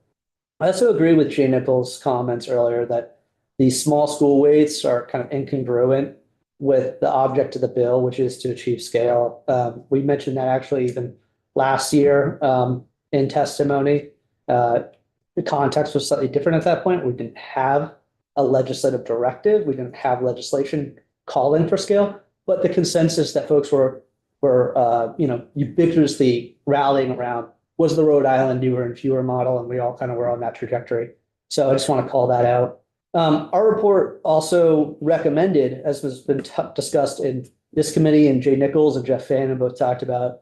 I also agree with Jay Nichols' comments earlier that these small school weights are kind of incongruent with the object of the bill, which is to achieve scale. We mentioned that actually even last year in testimony. The context was slightly different at that point. We didn't have a legislative directive. We didn't have legislation calling for scale, but the consensus that folks were ubiquitously rallying around was the Rhode Island newer and fewer model, and we all kind of were on that trajectory. So I just want to call that out. Our report also recommended, as has been discussed in this committee, and Jay Nichols and Jeff Fannin both talked about,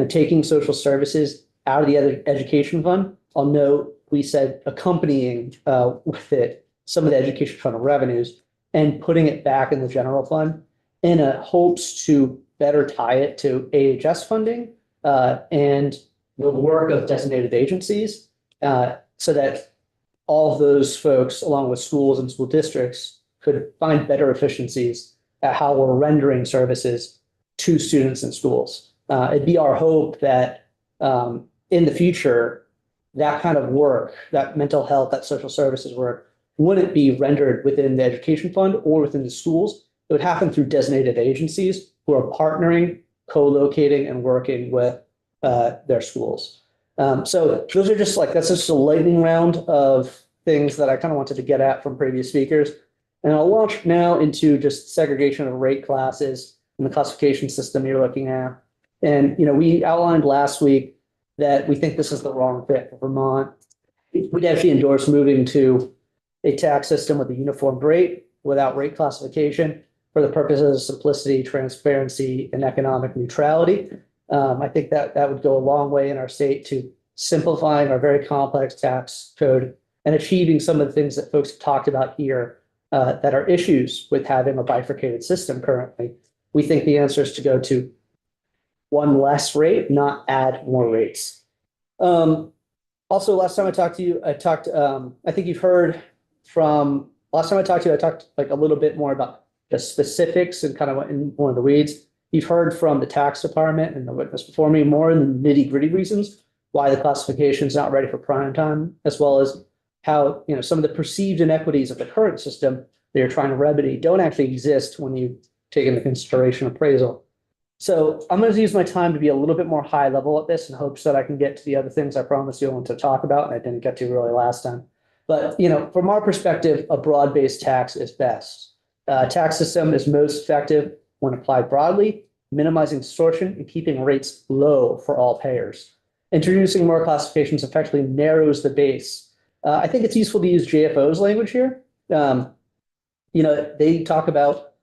taking social services out of the other education fund. I'll note we said accompanying with it some of the education fund revenues and putting it back in the general fund in a hopes to better tie it to AHS funding and the work of designated agencies so that all of those folks, along with schools and school districts, could find better efficiencies at how we're rendering services to students in schools. It'd be our hope that in the future, that kind of work, that mental health, that social services work, wouldn't be rendered within the education fund or within the schools. It would happen through designated agencies who are partnering, co-locating, and working with their schools. So those are that's just a lightning round of things that I kind of wanted to get at from previous speakers. And I'll launch now into just segregation of rate classes and the classification system you're looking at. And, we outlined last week that we think this is the wrong fit for Vermont. We'd actually endorse moving to a tax system with a uniform rate without rate classification for the purposes of simplicity, transparency, and economic neutrality. I think that would go a long way in our state to simplifying our very complex tax code and achieving some of the things that folks have talked about here that are issues with having a bifurcated system currently. We think the answer is to go to one less rate, not add more rates. Also, last time I talked to you, I think you've heard from, last time I talked to you, I talked a little bit more about the specifics and kind of in one of the weeds. You've heard from the tax department and the witness before me more in the nitty gritty reasons why the classification is not ready for prime time, as well as how, some of the perceived inequities of the current system that you're trying to remedy don't actually exist when you take into consideration appraisal. So I'm going to use my time to be a little bit more high level at this in hopes that I can get to the other things I promised you I want to talk about and I didn't get to really last time. But, from our perspective, a broad-based tax is best. Tax system is most effective when applied broadly, minimizing distortion and keeping rates low for all payers. Introducing more classifications effectively narrows the base. I think it's useful to use JFO's language here. They talk about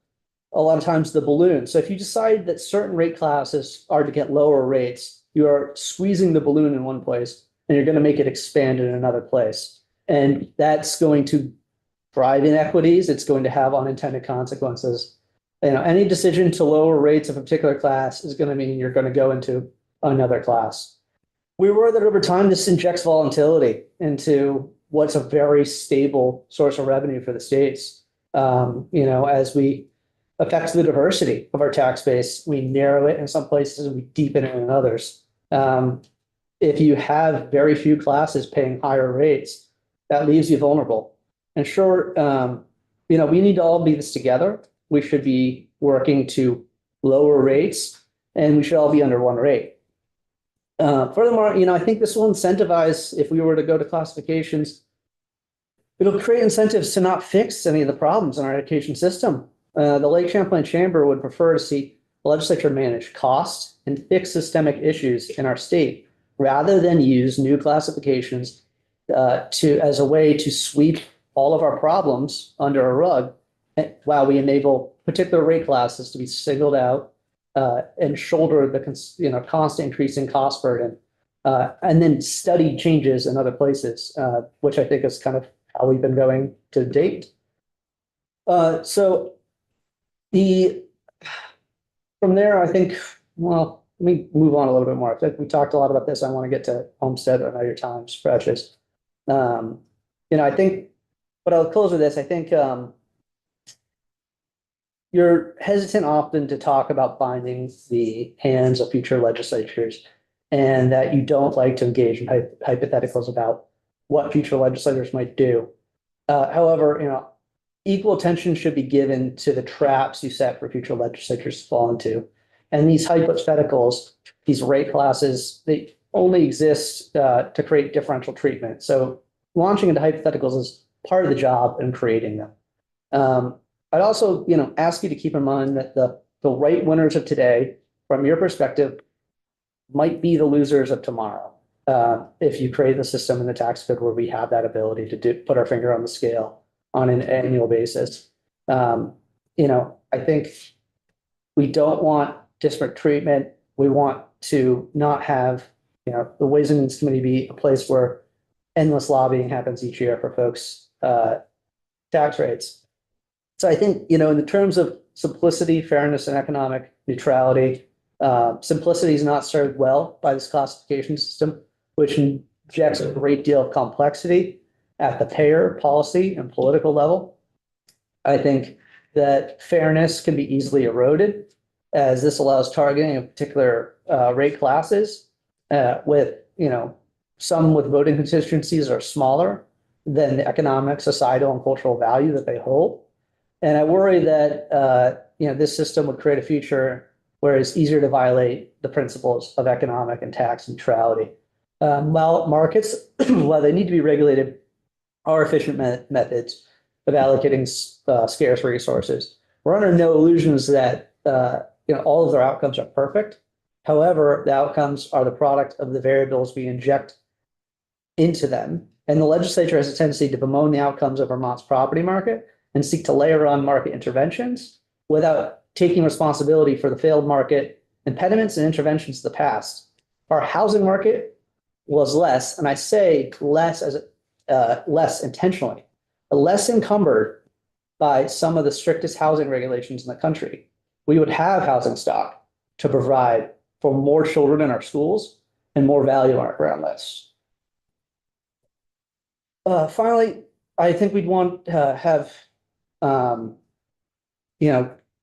a lot of times the balloon. So if you decide that certain rate classes are to get lower rates, you are squeezing the balloon in one place and you're going to make it expand in another place. And that's going to drive inequities. It's going to have unintended consequences. Any decision to lower rates of a particular class is going to mean you're going to go into another class. We worry that over time, this injects volatility into what's a very stable source of revenue for the states. As we affect the diversity of our tax base, we narrow it in some places and we deepen it in others. If you have very few classes paying higher rates, that leaves you vulnerable. And sure, we need to all be this together. We should be working to lower rates and we should all be under one rate. Furthermore, I think this will incentivize, if we were to go to classifications, it'll create incentives to not fix any of the problems in our education system. The Lake Champlain Chamber would prefer to see the legislature manage costs and fix systemic issues in our state rather than use new classifications as a way to sweep all of our problems under a rug while we enable particular rate classes to be singled out and shoulder the constant increasing cost burden, and then study changes in other places, which I think is kind of how we've been going to date. From there, I think, well, let me move on a little bit more. I think we talked a lot about this. I want to get to Homestead. I know your time's precious. I think, but I'll close with this. I think you're hesitant often to talk about binding the hands of future legislatures and that you don't like to engage in hypotheticals about what future legislators might do. However, equal attention should be given to the traps you set for future legislatures to fall into. And these hypotheticals, these rate classes, they only exist to create differential treatment. So launching into hypotheticals is part of the job in creating them. I'd also, ask you to keep in mind that the right winners of today, from your perspective, might be the losers of tomorrow. If you create the system in the tax code where we have that ability to put our finger on the scale on an annual basis. I think we don't want disparate treatment. We want to not have, the Ways and Means Committee be a place where endless lobbying happens each year for folks' tax rates. So I think, in the terms of simplicity, fairness, and economic neutrality, simplicity is not served well by this classification system, which injects a great deal of complexity at the payer, policy, and political level. I think that fairness can be easily eroded, as this allows targeting of particular rate classes with, some with voting constituencies are smaller than the economic, societal, and cultural value that they hold. And I worry that, this system would create a future where it's easier to violate the principles of economic and tax neutrality. While markets, while they need to be regulated, are efficient methods of allocating scarce resources. We're under no illusions that all of their outcomes are perfect. However, the outcomes are the product of the variables we inject into them. And the legislature has a tendency to bemoan the outcomes of Vermont's property market and seek to layer on market interventions without taking responsibility for the failed market impediments and interventions of the past. Our housing market was less, and I say less as less intentionally, less encumbered by some of the strictest housing regulations in the country. We would have housing stock to provide for more children in our schools and more value on our ground lists. Finally, I think we'd want to have,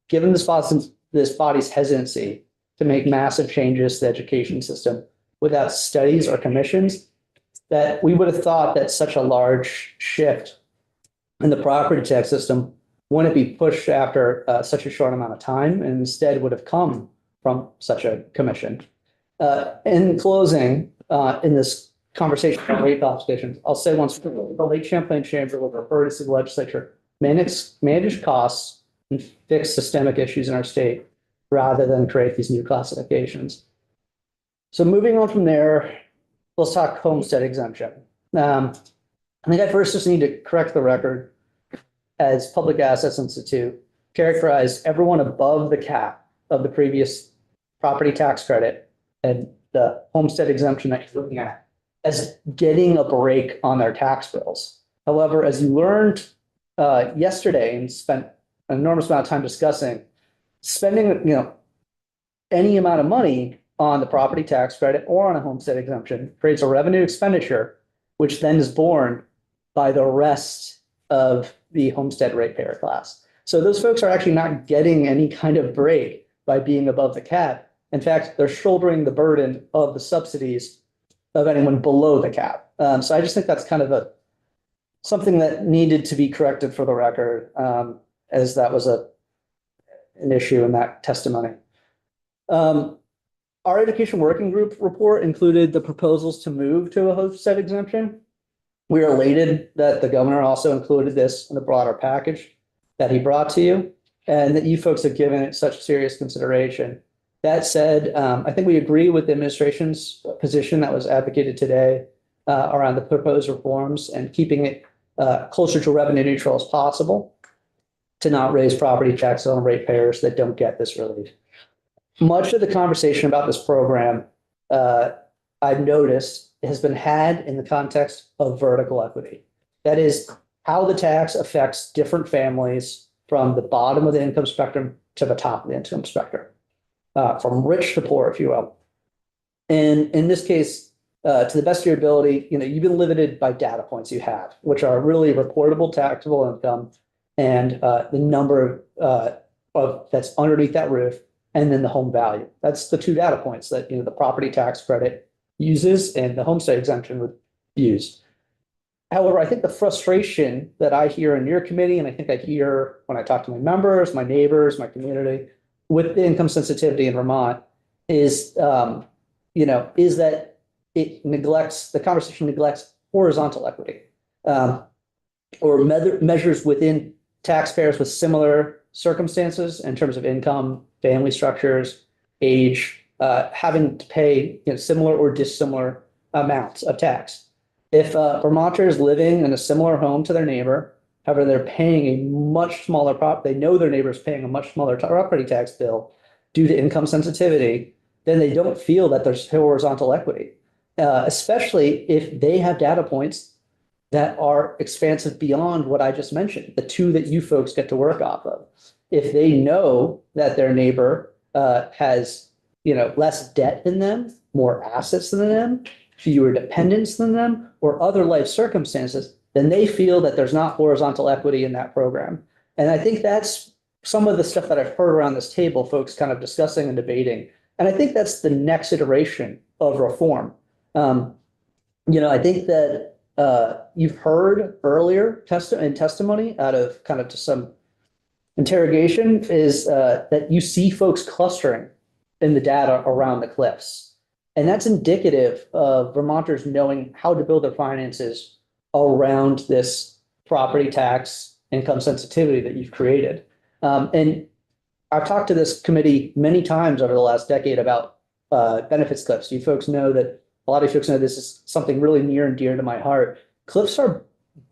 given this body's hesitancy to make massive changes to the education system without studies or commissions, that we would have thought that such a large shift in the property tax system wouldn't be pushed after such a short amount of time, and instead would have come from such a commission. In closing, in this conversation about rate classifications, I'll say once more, the Lake Champlain Chamber will refer to the legislature manage costs and fix systemic issues in our state rather than create these new classifications. So moving on from there, let's talk homestead exemption. I think I first just need to correct the record. As Public Assets Institute characterized everyone above the cap of the previous property tax credit and the homestead exemption that you're looking at as getting a break on their tax bills. However, as you learned yesterday and spent an enormous amount of time discussing, spending any amount of money on the property tax credit or on a homestead exemption creates a revenue expenditure, which then is borne by the rest of the homestead ratepayer class. So those folks are actually not getting any kind of break by being above the cap. In fact, they're shouldering the burden of the subsidies of anyone below the cap. So I just think that's kind of something that needed to be corrected for the record, as that was an issue in that testimony. Our education working group report included the proposals to move to a homestead exemption. We are elated that the governor also included this in the broader package that he brought to you, and that you folks have given it such serious consideration. That said, I think we agree with the administration's position that was advocated today around the proposed reforms and keeping it closer to revenue neutral as possible to not raise property taxes on ratepayers that don't get this relief. Much of the conversation about this program, I've noticed, has been had in the context of vertical equity. That is how the tax affects different families from the bottom of the income spectrum to the top of the income spectrum, from rich to poor, if you will. And in this case, to the best of your ability, you've been limited by data points you have, which are really reportable taxable income and the number of that's underneath that roof, and then the home value. That's the two data points that the property tax credit uses and the homestead exemption would use. However, I think the frustration that I hear in your committee, and I think I hear when I talk to my members, my neighbors, my community, with the income sensitivity in Vermont, is is that the conversation neglects horizontal equity, or measures within taxpayers with similar circumstances in terms of income, family structures, age, having to pay similar or dissimilar amounts of tax. If Vermonters living in a similar home to their neighbor However, they're paying a much smaller they know their neighbor's paying a much smaller property tax bill due to income sensitivity, then they don't feel that there's horizontal equity. Especially if they have data points that are expansive beyond what I just mentioned, the two that you folks get to work off of. If they know that their neighbor has, less debt than them, more assets than them, fewer dependents than them, or other life circumstances, then they feel that there's not horizontal equity in that program. And I think that's some of the stuff that I've heard around this table, folks kind of discussing and debating. And I think that's the next iteration of reform. I think that you've heard earlier testimony out of kind of just some interrogation is that you see folks clustering in the data around the cliffs. And that's indicative of Vermonters knowing how to build their finances around this property tax income sensitivity that you've created. And I've talked to this committee many times over the last decade about benefits cliffs. You folks know that a lot of folks know this is something really near and dear to my heart. Cliffs are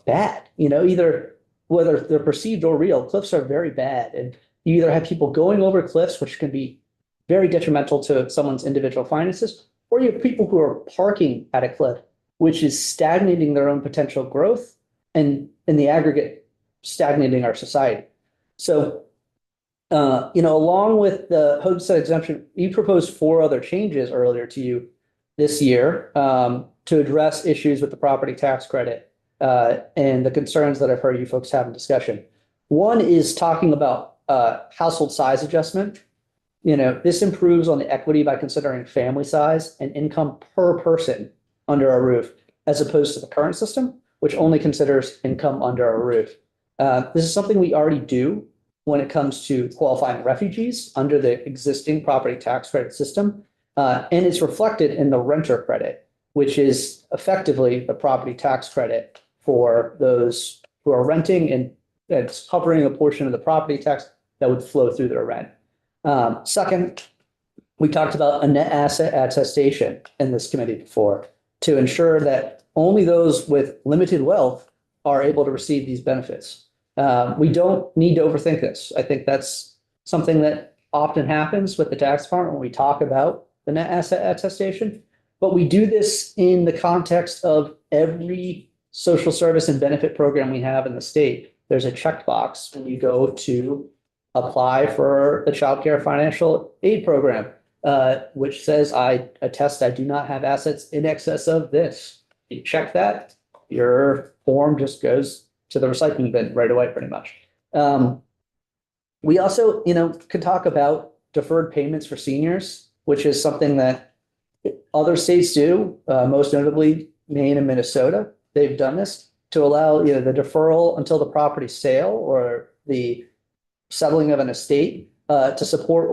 bad, either whether they're perceived or real, cliffs are very bad. And you either have people going over cliffs, which can be very detrimental to someone's individual finances, or you have people who are parking at a cliff, which is stagnating their own potential growth and in the aggregate, stagnating our society. So, along with the homestead exemption, you proposed 4 other changes earlier to you this year to address issues with the property tax credit and the concerns that I've heard you folks have in discussion. One is talking about household size adjustment. This improves on the equity by considering family size and income per person under a roof, as opposed to the current system, which only considers income under a roof. This is something we already do when it comes to qualifying refugees under the existing property tax credit system. And it's reflected in the renter credit, which is effectively the property tax credit for those who are renting, and it's covering a portion of the property tax that would flow through their rent. Second, we talked about a net asset attestation in this committee before to ensure that only those with limited wealth are able to receive these benefits. We don't need to overthink this. I think that's something that often happens with the tax department when we talk about the net asset attestation, but we do this in the context of every social service and benefit program we have in the state. There's a checkbox when you go to apply for the child care financial aid program, which says I attest I do not have assets in excess of this. You check that, your form just goes to the recycling bin right away, pretty much. We also, could talk about deferred payments for seniors, which is something that other states do, most notably Maine and Minnesota. They've done this to allow the deferral until the property sale or the settling of an estate to support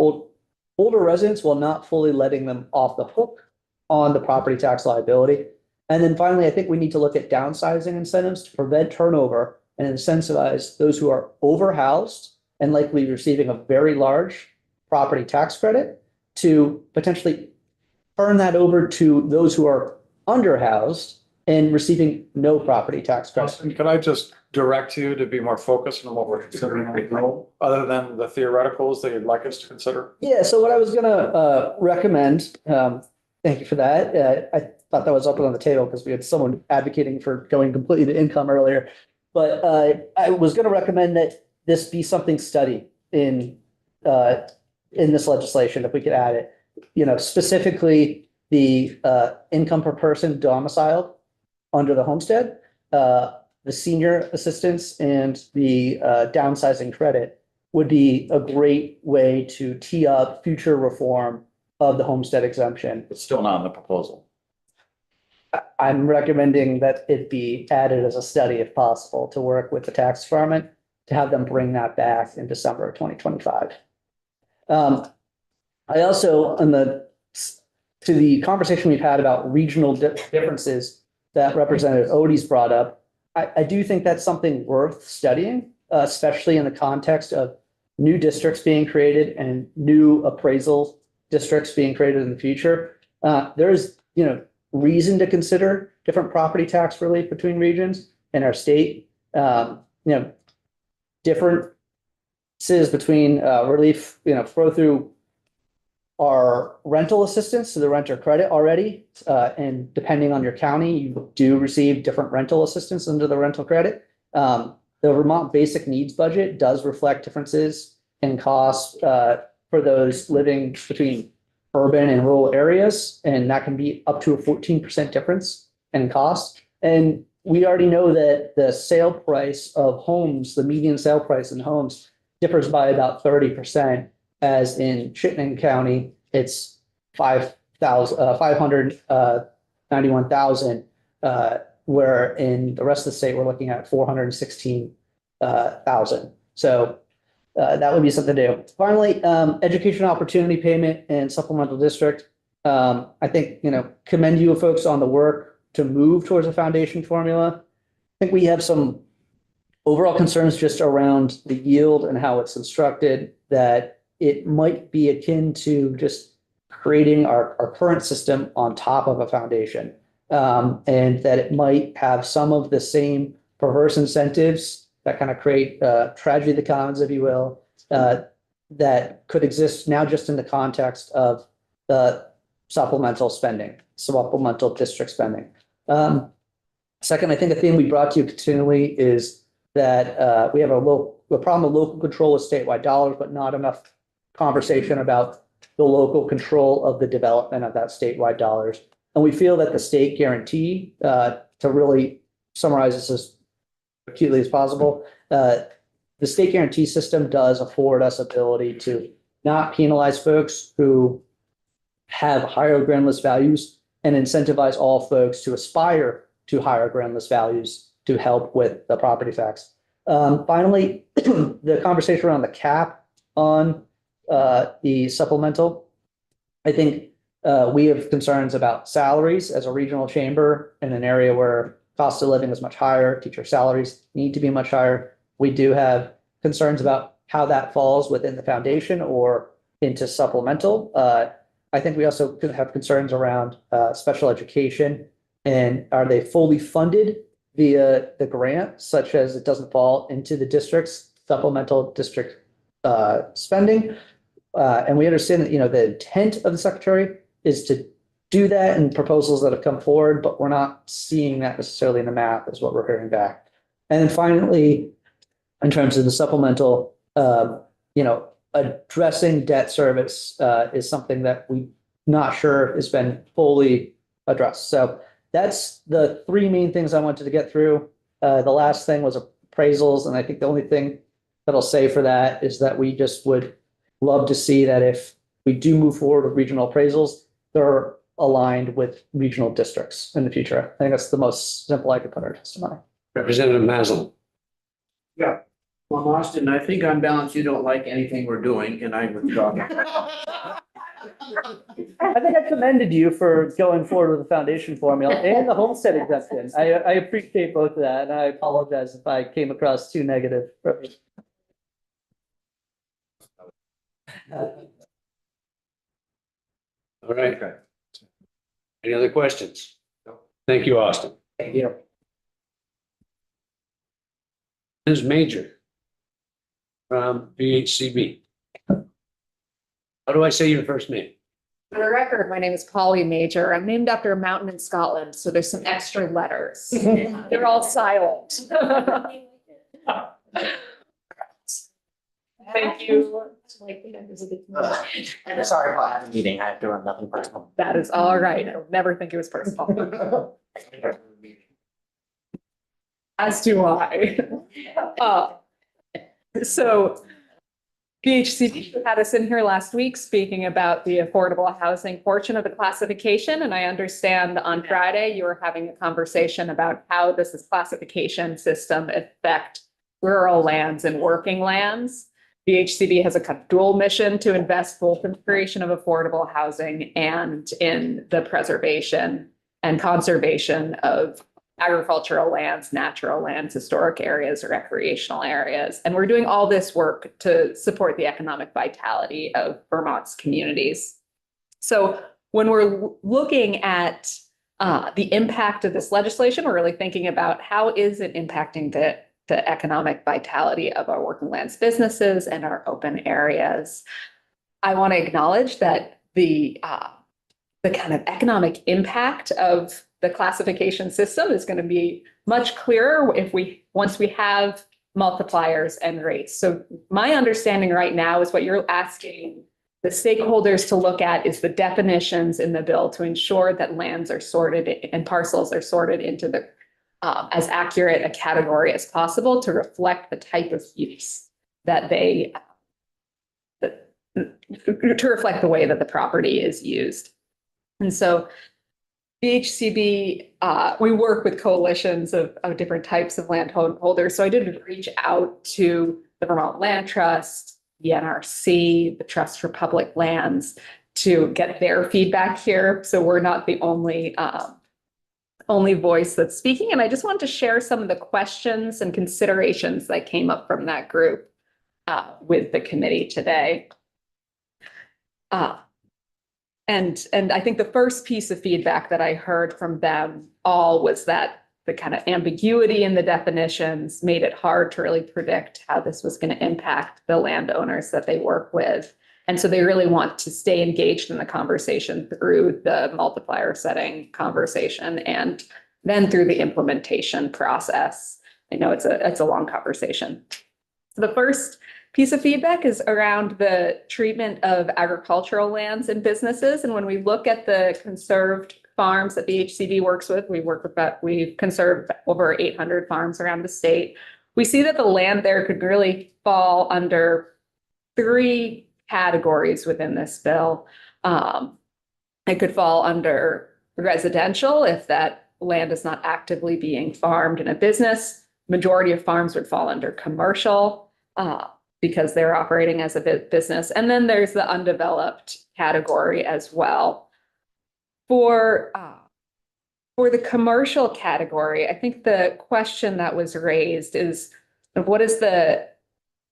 older residents while not fully letting them off the hook on the property tax liability. And then finally, I think we need to look at downsizing incentives to prevent turnover and incentivize those who are overhoused and likely receiving a very large property tax credit to potentially turn that over to those who are underhoused and receiving no property tax credit. Austin, can I just direct you to be more focused on what we're considering right now, other than the theoreticals that you'd like us to consider? Yeah, so what I was gonna recommend, thank you for that. I thought that was up on the table because we had someone advocating for going completely to income earlier. But I was gonna recommend that this be something studied in this legislation, if we could add it. Specifically the income per person domiciled under the homestead, the senior assistance, and the downsizing credit would be a great way to tee up future reform of the homestead exemption. It's still not in the proposal. I'm recommending that it be added as a study if possible to work with the tax department to have them bring that back in December of 2025. I also, to the conversation we've had about regional differences that Representative Odie's brought up, I do think that's something worth studying, especially in the context of new districts being created and new appraisal districts being created in the future. There's, reason to consider different property tax relief between regions in our state. differences between relief, flow through our rental assistance to the renter credit already. And depending on your county, you do receive different rental assistance under the rental credit. The Vermont Basic Needs Budget does reflect differences in costs for those living between urban and rural areas, and that can be up to a 14% difference in cost. And we already know that the sale price of homes, the median sale price in homes, differs by about 30%, as in Chittenden County, it's 591,000, where in the rest of the state, we're looking at 416,000. So that would be something to do. Finally, education opportunity payment and supplemental district. I think, commend you folks on the work to move towards a foundation formula. I think we have some overall concerns just around the yield and how it's instructed, that it might be akin to just creating our current system on top of a foundation. And that it might have some of the same perverse incentives that kind of create tragedy of the commons, if you will, that could exist now just in the context of the supplemental district spending. Second, I think a theme we brought to you continually is that we have a problem of local control of statewide dollars, but not enough conversation about the local control of the development of that statewide dollars. And we feel that the state guarantee, to really summarize this as acutely as possible, the state guarantee system does afford us ability to not penalize folks who have higher grand list values and incentivize all folks to aspire to higher grand list values to help with the property tax. Finally, the conversation around the cap on the supplemental. I think we have concerns about salaries as a regional chamber in an area where cost of living is much higher. Teacher salaries need to be much higher. We do have concerns about how that falls within the foundation or into supplemental. I think we also could have concerns around special education, and are they fully funded via the grant, such as it doesn't fall into the district's supplemental district spending. And we understand that, the intent of the secretary is to do that in proposals that have come forward, but we're not seeing that necessarily in the math, is what we're hearing back. And then finally, in terms of the supplemental, addressing debt service is something that we're not sure has been fully addressed. So that's the three main things I wanted to get through. The last thing was appraisals. And I think the only thing that I'll say for that is that we just would love to see that if we do move forward with regional appraisals, they're aligned with regional districts in the future. I think that's the most simple I could put our testimony. Representative Maslin. Well, Austin, I think on balance, you don't like anything we're doing, and I withdraw. I think I commended you for going forward with the foundation formula and the homestead exemption. I appreciate both of that, and I apologize if I came across too negative. All right. Any other questions? Thank you, Austin. Thank you. Ms. Major from VHCB. How do I say your first name? For the record, my name is Polly Major. I'm named after a mountain in Scotland, so there's some extra letters. They're all silent. Thank you. I'm sorry about having a meeting. I have to run nothing personal. That is all right. I would never think it was personal. As do I. So VHCB had us in here last week speaking about the affordable housing portion of the classification. And I understand on Friday you were having a conversation about how does this classification system affect rural lands and working lands. VHCB has a kind of dual mission to invest both in the creation of affordable housing and in the preservation and conservation of agricultural lands, natural lands, historic areas, or recreational areas. And we're doing all this work to support the economic vitality of Vermont's communities. So when we're looking at the impact of this legislation, we're really thinking about how is it impacting the the economic vitality of our working lands businesses and our open areas. I want to acknowledge that the kind of economic impact of the classification system is going to be much clearer once we have multipliers and rates. So my understanding right now is what you're asking the stakeholders to look at is the definitions in the bill to ensure that lands are sorted and parcels are sorted into the as accurate a category as possible to reflect the type of use that to reflect the way that the property is used. And so BHCB, we work with coalitions of different types of landholders. So I did reach out to the Vermont Land Trust, the NRC, the Trust for Public Lands to get their feedback here. So we're not the only voice that's speaking. And I just wanted to share some of the questions and considerations that came up from that group with the committee today. And I think the first piece of feedback that I heard from them all was that the kind of ambiguity in the definitions made it hard to really predict how this was going to impact the landowners that they work with. And so they really want to stay engaged in the conversation through the multiplier setting conversation and then through the implementation process. I know it's a long conversation. So the first piece of feedback is around the treatment of agricultural lands and businesses. And when we look at the conserved farms that BHCB works with, we've conserved over 800 farms around the state. We see that the land there could really fall under 3 categories within this bill. It could fall under residential if that land is not actively being farmed in a business. Majority of farms would fall under commercial because they're operating as a business. And then there's the undeveloped category as well. For the commercial category, I think the question that was raised is what is the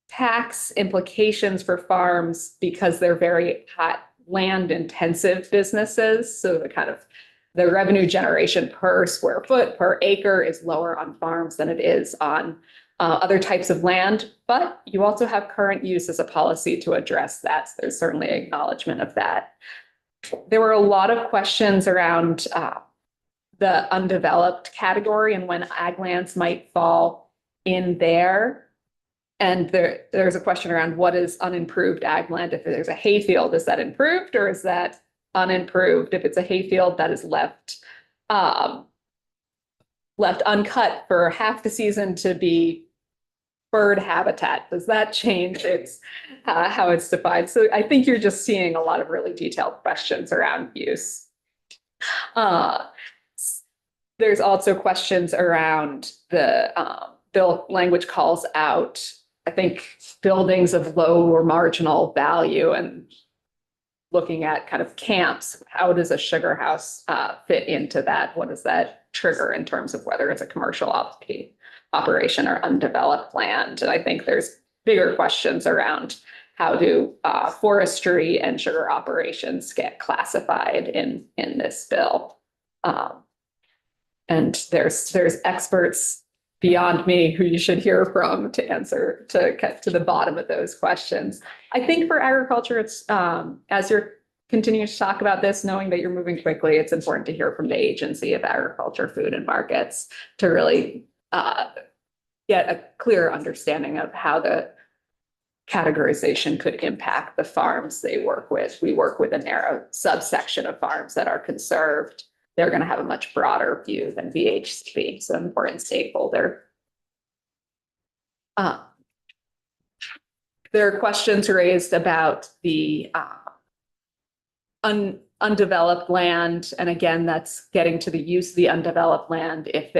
tax implications for farms because they're very hot land intensive businesses. So the revenue generation per square foot per acre is lower on farms than it is on other types of land, but you also have current use as a policy to address that. So there's certainly acknowledgement of that. There were a lot of questions around the undeveloped category and when ag lands might fall in there. And there's a question around what is unimproved ag land. If there's a hayfield, is that improved or is that unimproved? If it's a hayfield that is left uncut for half the season to be bird habitat, does that change how it's defined? So I think you're just seeing a lot of really detailed questions around use. There's also questions around the bill language calls out, I think, buildings of low or marginal value and looking at kind of camps. How does a sugar house fit into that? What does that trigger in terms of whether it's a commercial operation or undeveloped land? And I think there's bigger questions around how do forestry and sugar operations get classified in this bill. And there's experts beyond me who you should hear from to get to the bottom of those questions. I think for agriculture, it's as you're continuing to talk about this, knowing that you're moving quickly, it's important to hear from the Agency of Agriculture, Food and Markets to really get a clear understanding of how the categorization could impact the farms they work with. We work with a narrow subsection of farms that are conserved. They're going to have a much broader view than BHCB, so an important stakeholder. There are questions raised about the undeveloped land. And again, that's getting to the use of the undeveloped land. If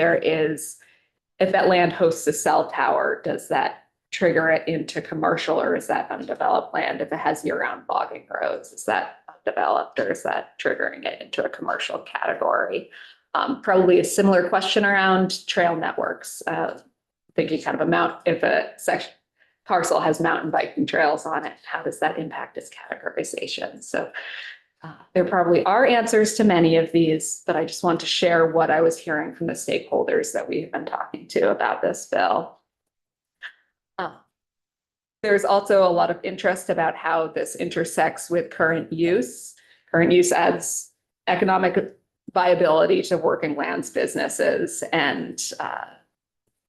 that land hosts a cell tower, does that trigger it into commercial or is that undeveloped land? If it has year-round logging roads, is that undeveloped or is that triggering it into a commercial category? Probably a similar question around trail networks. Thinking kind of if a parcel has mountain biking trails on it, how does that impact its categorization? So there probably are answers to many of these, but I just want to share what I was hearing from the stakeholders that we've been talking to about this bill. There's also a lot of interest about how this intersects with current use. Current use adds economic viability to working lands businesses and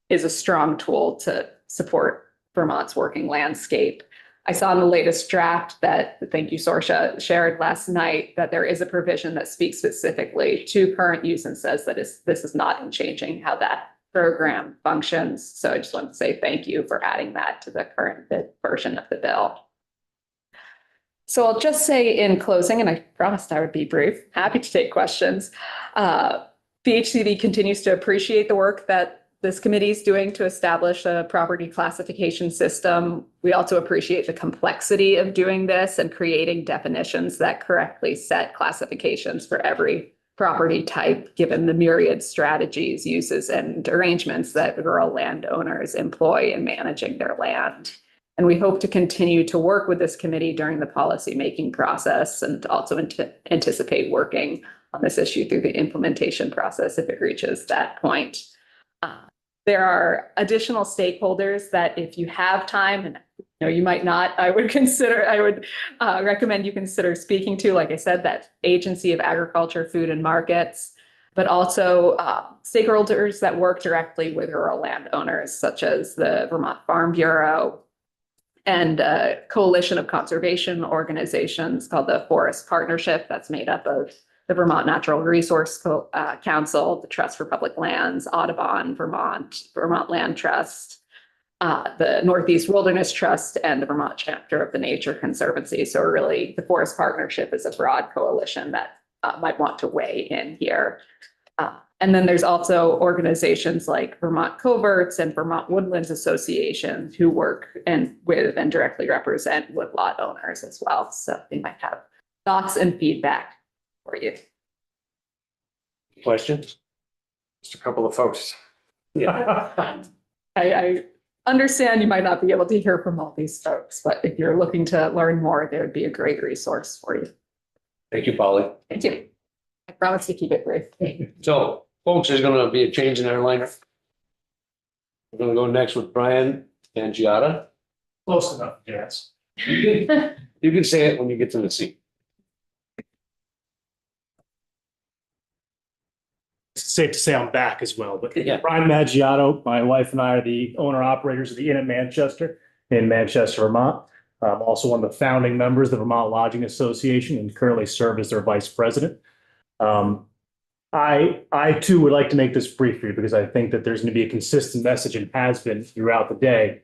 is a strong tool to support Vermont's working landscape. I saw in the latest draft that, thank you, Sorsha, shared last night, that there is a provision that speaks specifically to current use and says that this is not in changing how that program functions. So I just want to say thank you for adding that to the current version of the bill. So I'll just say in closing, and I promised I would be brief, happy to take questions. VHCD continues to appreciate the work that this committee is doing to establish a property classification system. We also appreciate the complexity of doing this and creating definitions that correctly set classifications for every property type, given the myriad strategies, uses, and arrangements that rural landowners employ in managing their land. And we hope to continue to work with this committee during the policymaking process and also anticipate working on this issue through the implementation process if it reaches that point. There are additional stakeholders that if you have time, and you might not, I would recommend you consider speaking to, like I said, that Agency of Agriculture, Food and Markets, but also stakeholders that work directly with rural landowners, such as the Vermont Farm Bureau and a coalition of conservation organizations called the Forest Partnership that's made up of the Vermont Natural Resource Council, the Trust for Public Lands, Audubon, Vermont Land Trust, the Northeast Wilderness Trust, and the Vermont chapter of the Nature Conservancy. So really, the Forest Partnership is a broad coalition that might want to weigh in here. And then there's also organizations like Vermont Coverts and Vermont Woodlands Association who work with and directly represent woodlot owners as well. So they might have thoughts and feedback for you. Questions? Just a couple of folks. Yeah. I understand you might not be able to hear from all these folks, but if you're looking to learn more, there would be a great resource for you. Thank you, Polly. Thank you. I promise to keep it brief. So, folks, there's gonna be a change in our lineup. We're gonna go next with Brian Angiata. Close enough, yes. You can say it when you get to the seat. It's safe to say I'm back as well, but Yeah. Brian Maggiato, my wife and I are the owner operators of the Inn at Manchester in Manchester, Vermont. I'm also one of the founding members of the Vermont Lodging Association and currently serve as their vice president. I too would like to make this brief for you because I think that there's going to be a consistent message and has been throughout the day.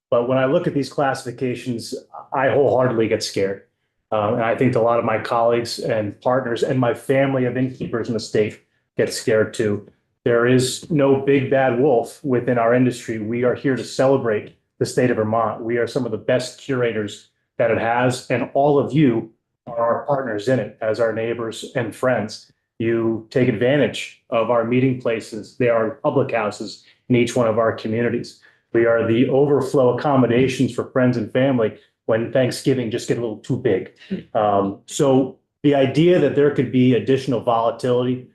But when I look at these classifications, I wholeheartedly get scared. And I think a lot of my colleagues and partners and my family of innkeepers in the state get scared too. There is no big bad wolf within our industry. We are here to celebrate the state of Vermont. We are some of the best curators that it has, and all of you are our partners in it as our neighbors and friends. You take advantage of our meeting places. They are public houses in each one of our communities. We are the overflow accommodations for friends and family when Thanksgiving just get a little too big. So the idea that there could be additional volatility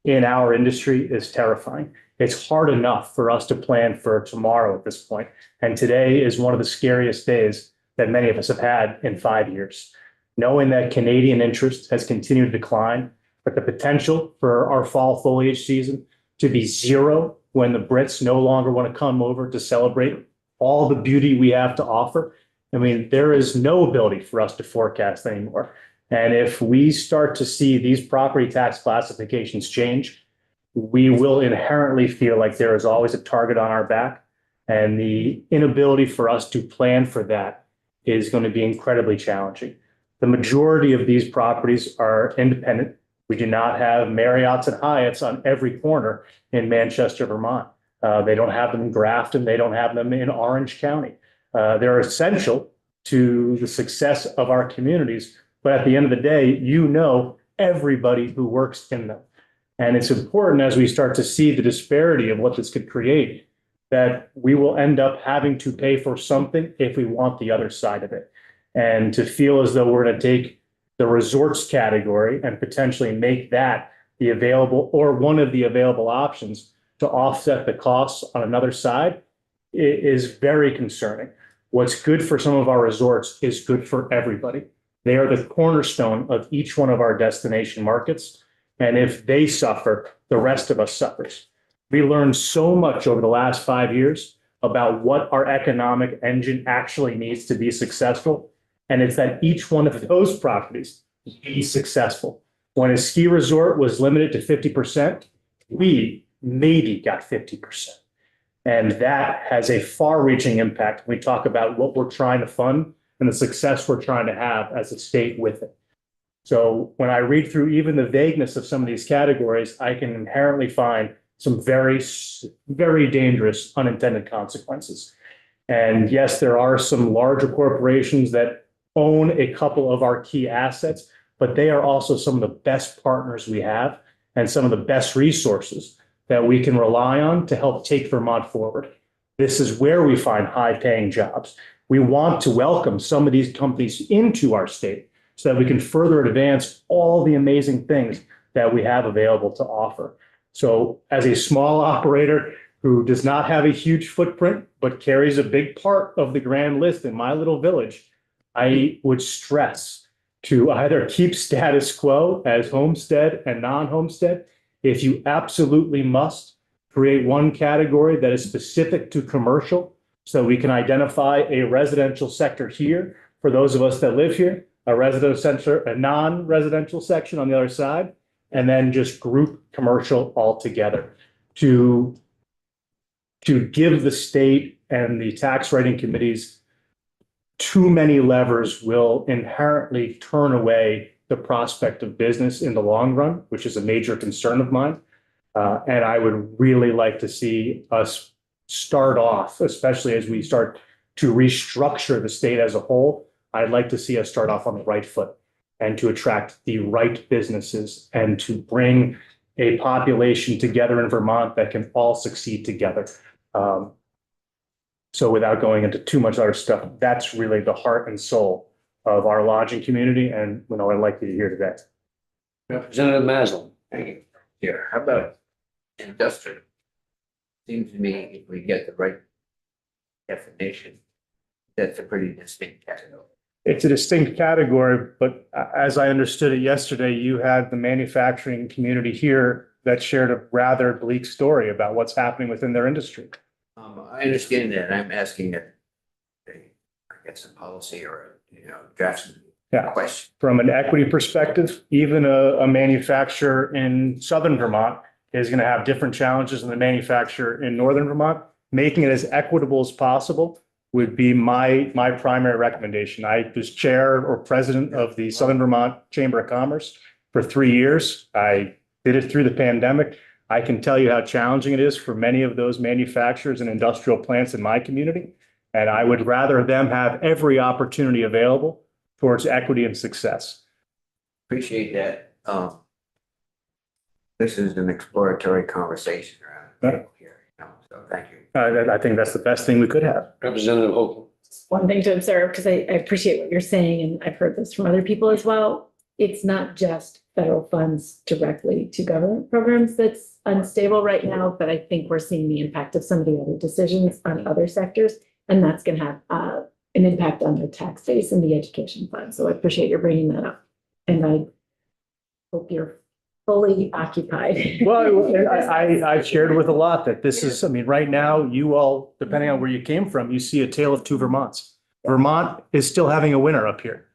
in our industry is terrifying. It's hard enough for us to plan for tomorrow at this point. And today is one of the scariest days that many of us have had in 5 years. Knowing that Canadian interest has continued to decline, but the potential for our fall foliage season to be zero when the Brits no longer want to come over to celebrate all the beauty we have to offer. I mean, there is no ability for us to forecast anymore. And if we start to see these property tax classifications change, we will inherently feel like there is always a target on our back. And the inability for us to plan for that is going to be incredibly challenging. The majority of these properties are independent. We do not have Marriotts and Hyatts on every corner in Manchester, Vermont. They don't have them in Grafton. They don't have them in Orange County. They're essential to the success of our communities. But at the end of the day, you know everybody who works in them. And it's important as we start to see the disparity of what this could create, that we will end up having to pay for something if we want the other side of it. And to feel as though we're going to take the resorts category and potentially make that the available or one of the available options to offset the costs on another side is very concerning. What's good for some of our resorts is good for everybody. They are the cornerstone of each one of our destination markets. And if they suffer, the rest of us suffers. We learned so much over the last 5 years about what our economic engine actually needs to be successful. And it's that each one of those properties be successful. When a ski resort was limited to 50%, we maybe got 50%. And that has a far-reaching impact when we talk about what we're trying to fund and the success we're trying to have as a state with it. So when I read through even the vagueness of some of these categories, I can inherently find some very, very dangerous unintended consequences. And yes, there are some larger corporations that own a couple of our key assets, but they are also some of the best partners we have and some of the best resources that we can rely on to help take Vermont forward. This is where we find high-paying jobs. We want to welcome some of these companies into our state so that we can further advance all the amazing things that we have available to offer. So as a small operator who does not have a huge footprint, but carries a big part of the grand list in my little village, I would stress to either keep status quo as homestead and non-homestead. If you absolutely must, create one category that is specific to commercial so we can identify a residential sector here for those of us that live here, a residential center, a non-residential section on the other side, and then just group commercial altogether to give the state and the tax writing committees too many levers will inherently turn away the prospect of business in the long run, which is a major concern of mine. And I would really like to see us start off, especially as we start to restructure the state as a whole. I'd like to see us start off on the right foot and to attract the right businesses and to bring a population together in Vermont that can all succeed together. So without going into too much other stuff, that's really the heart and soul of our lodging community, and I'd like you to hear today. Representative Maslin. Thank you. Yeah, how about industrial? Seems to me if we get the right definition, that's a pretty distinct category. It's a distinct category, but as I understood it yesterday, you had the manufacturing community here that shared a rather bleak story about what's happening within their industry. I understand that. I'm asking I guess a policy or draft Yeah. question. From an equity perspective, even a manufacturer in southern Vermont is going to have different challenges than the manufacturer in northern Vermont. Making it as equitable as possible would be my primary recommendation. I was chair or president of the Southern Vermont Chamber of Commerce for 3 years. I did it through the pandemic. I can tell you how challenging it is for many of those manufacturers and industrial plants in my community. And I would rather them have every opportunity available towards equity and success. Appreciate that. This is an exploratory conversation around the table here, so thank you. I think that's the best thing we could have. Representative Hochul. One thing to observe, because I appreciate what you're saying, and I've heard this from other people as well. It's not just federal funds directly to government programs that's unstable right now, but I think we're seeing the impact of some of the other decisions on other sectors, and that's going to have an impact on the tax base and the education fund. So I appreciate your bringing that up, and I hope you're fully occupied. Well, I've shared with a lot that this is, right now, you all, depending on where you came from, you see a tale of two Vermonts. Vermont is still having a winter up here.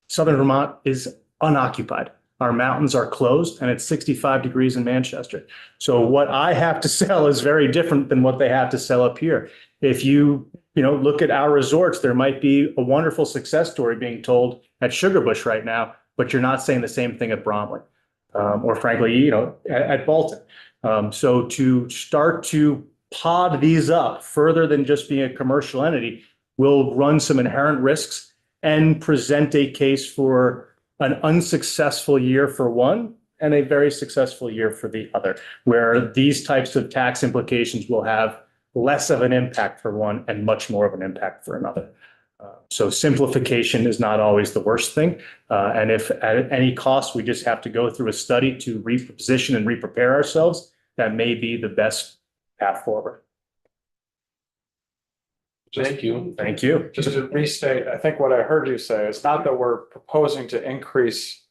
Southern Vermont is unoccupied. Our mountains are closed and it's 65 degrees in Manchester. So what I have to sell is very different than what they have to sell up here. If you look at our resorts, there might be a wonderful success story being told at Sugarbush right now, but you're not saying the same thing at Bromley. Or frankly, at Bolton. So to start to pod these up further than just being a commercial entity will run some inherent risks and present a case for an unsuccessful year for one and a very successful year for the other, where these types of tax implications will have less of an impact for one and much more of an impact for another. So simplification is not always the worst thing. And if at any cost, we just have to go through a study to reposition and re-prepare ourselves, that may be the best path forward. Thank you. Thank you. Just to restate, I think what I heard you say, it's not that we're proposing to increase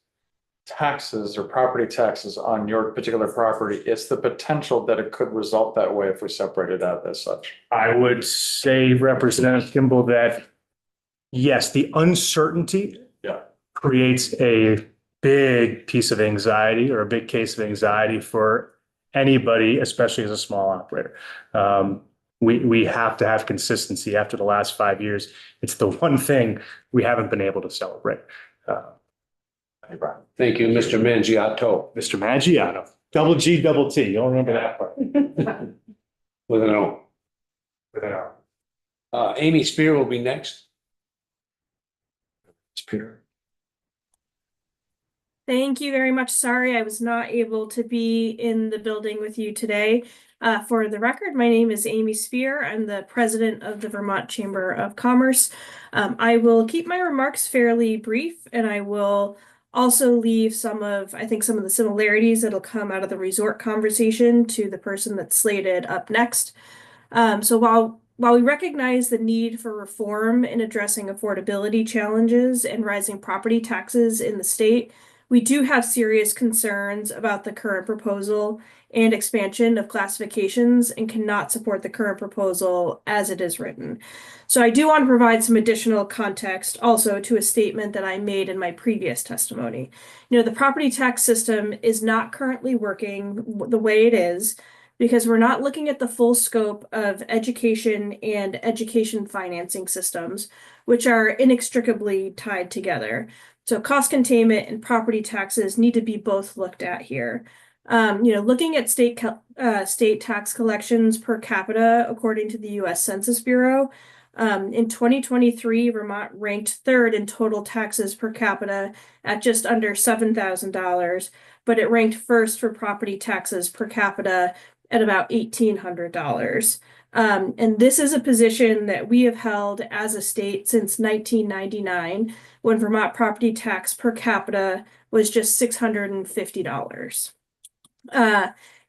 taxes or property taxes on your particular property. It's the potential that it could result that way if we separate it out as such. I would say, Representative Kimball, that yes, the uncertainty Yeah. creates a big piece of anxiety or a big case of anxiety for anybody, especially as a small operator. We have to have consistency after the last 5 years. It's the one thing we haven't been able to celebrate. Hey, Brian. Thank you, Mr. Mangiato, Mr. Maggiano, double G, double T. You'll remember that part. with an O. With an R. Amy Spear will be next. It's Peter. Thank you very much. Sorry, I was not able to be in the building with you today. For the record, my name is Amy Spear. I'm the president of the Vermont Chamber of Commerce. I will keep my remarks fairly brief, and I will also leave some of the similarities that'll come out of the resort conversation to the person that's slated up next. So while we recognize the need for reform in addressing affordability challenges and rising property taxes in the state, we do have serious concerns about the current proposal and expansion of classifications and cannot support the current proposal as it is written. So I do want to provide some additional context also to a statement that I made in my previous testimony. The property tax system is not currently working the way it is because we're not looking at the full scope of education and education financing systems, which are inextricably tied together. So cost containment and property taxes need to be both looked at here. Looking at state tax collections per capita, according to the U.S. Census Bureau, in 2023, Vermont ranked third in total taxes per capita at just under $7,000, but it ranked first for property taxes per capita at about $1,800. And this is a position that we have held as a state since 1999, when Vermont property tax per capita was just $650.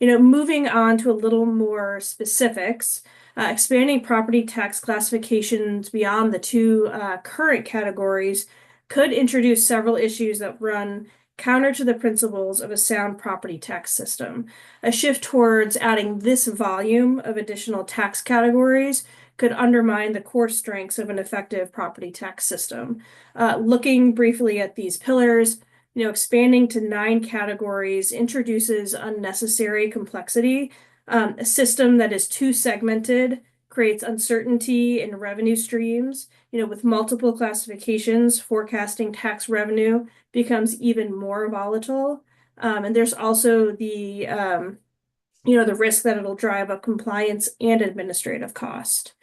Moving on to a little more specifics, expanding property tax classifications beyond the two current categories could introduce several issues that run counter to the principles of a sound property tax system. A shift towards adding this volume of additional tax categories could undermine the core strengths of an effective property tax system. Looking briefly at these pillars, expanding to 9 categories introduces unnecessary complexity. A system that is too segmented creates uncertainty in revenue streams. With multiple classifications, forecasting tax revenue becomes even more volatile. And there's also the risk that it'll drive up compliance and administrative cost.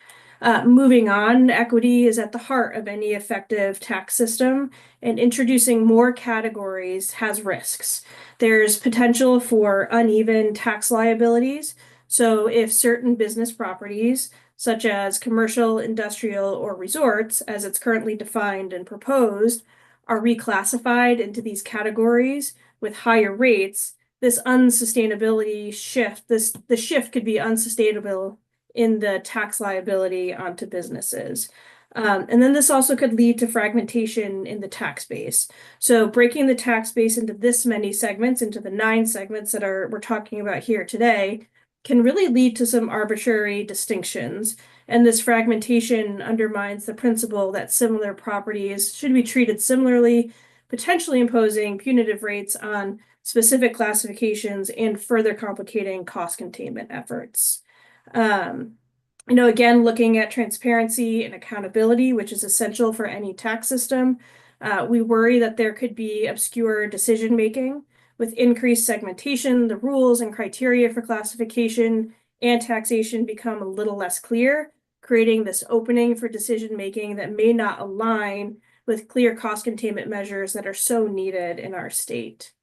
Moving on, equity is at the heart of any effective tax system, and introducing more categories has risks. There's potential for uneven tax liabilities. So if certain business properties, such as commercial, industrial, or resorts, as it's currently defined and proposed, are reclassified into these categories with higher rates, this unsustainability shift, the shift could be unsustainable in the tax liability onto businesses. And then this also could lead to fragmentation in the tax base. So breaking the tax base into this many segments, into the 9 segments that we're talking about here today, can really lead to some arbitrary distinctions. And this fragmentation undermines the principle that similar properties should be treated similarly, potentially imposing punitive rates on specific classifications and further complicating cost containment efforts. Again, looking at transparency and accountability, which is essential for any tax system, we worry that there could be obscure decision-making. With increased segmentation, the rules and criteria for classification and taxation become a little less clear, creating this opening for decision-making that may not align with clear cost containment measures that are so needed in our state.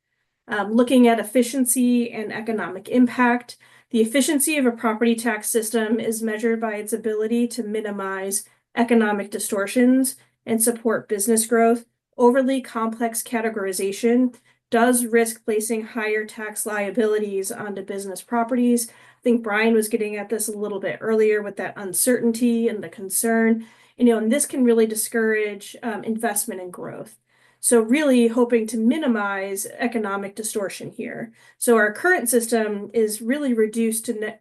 Looking at efficiency and economic impact, the efficiency of a property tax system is measured by its ability to minimize economic distortions and support business growth. Overly complex categorization does risk placing higher tax liabilities onto business properties. I think Brian was getting at this a little bit earlier with that uncertainty and the concern, and this can really discourage investment and growth. So really hoping to minimize economic distortion here. So our current system is really reduced to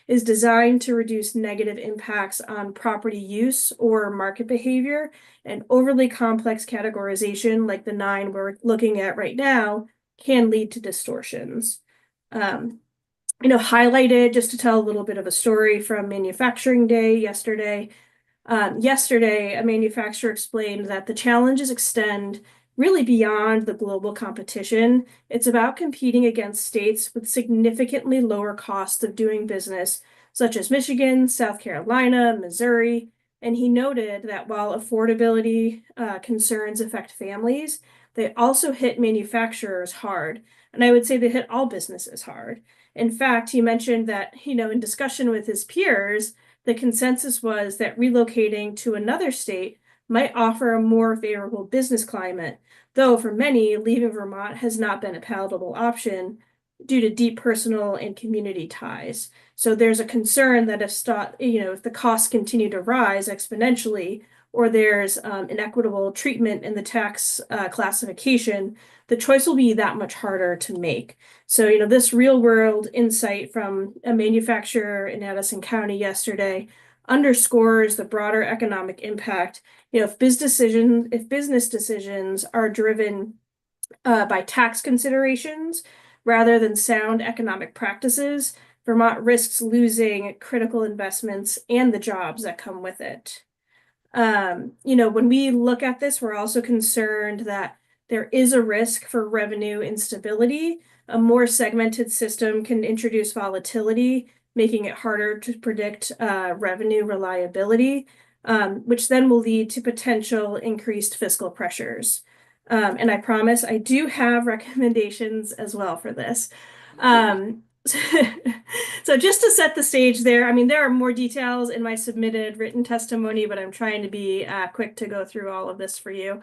is designed to reduce negative impacts on property use or market behavior, and overly complex categorization like the 9 we're looking at right now can lead to distortions. Highlighted just to tell a little bit of a story from Manufacturing Day yesterday. Yesterday, a manufacturer explained that the challenges extend really beyond the global competition. It's about competing against states with significantly lower costs of doing business, such as Michigan, South Carolina, Missouri. And he noted that while affordability concerns affect families, they also hit manufacturers hard. And I would say they hit all businesses hard. In fact, he mentioned that, in discussion with his peers, the consensus was that relocating to another state might offer a more favorable business climate, though for many, leaving Vermont has not been a palatable option due to deep personal and community ties. So there's a concern that if the costs continue to rise exponentially, or there's inequitable treatment in the tax classification, the choice will be that much harder to make. So, this real world insight from a manufacturer in Addison County yesterday underscores the broader economic impact. If business decisions are driven by tax considerations rather than sound economic practices, Vermont risks losing critical investments and the jobs that come with it. When we look at this, we're also concerned that there is a risk for revenue instability. A more segmented system can introduce volatility, making it harder to predict revenue reliability, which then will lead to potential increased fiscal pressures. And I promise I do have recommendations as well for this. So just to set the stage there, there are more details in my submitted written testimony, but I'm trying to be quick to go through all of this for you.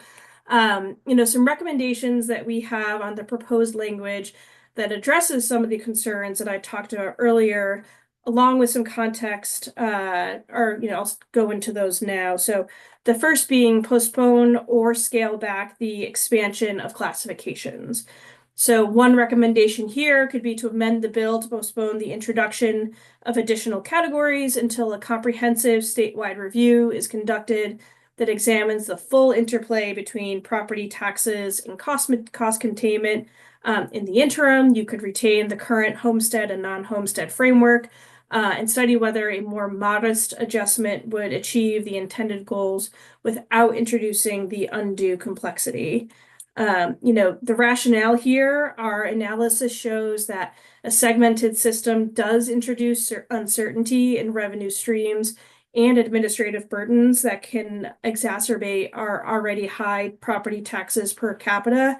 Some recommendations that we have on the proposed language that addresses some of the concerns that I talked about earlier, along with some context, I'll go into those now. So the first being postpone or scale back the expansion of classifications. So one recommendation here could be to amend the bill to postpone the introduction of additional categories until a comprehensive statewide review is conducted that examines the full interplay between property taxes and cost containment. In the interim, you could retain the current homestead and non-homestead framework and study whether a more modest adjustment would achieve the intended goals without introducing the undue complexity. The rationale here, our analysis shows that a segmented system does introduce uncertainty in revenue streams and administrative burdens that can exacerbate our already high property taxes per capita.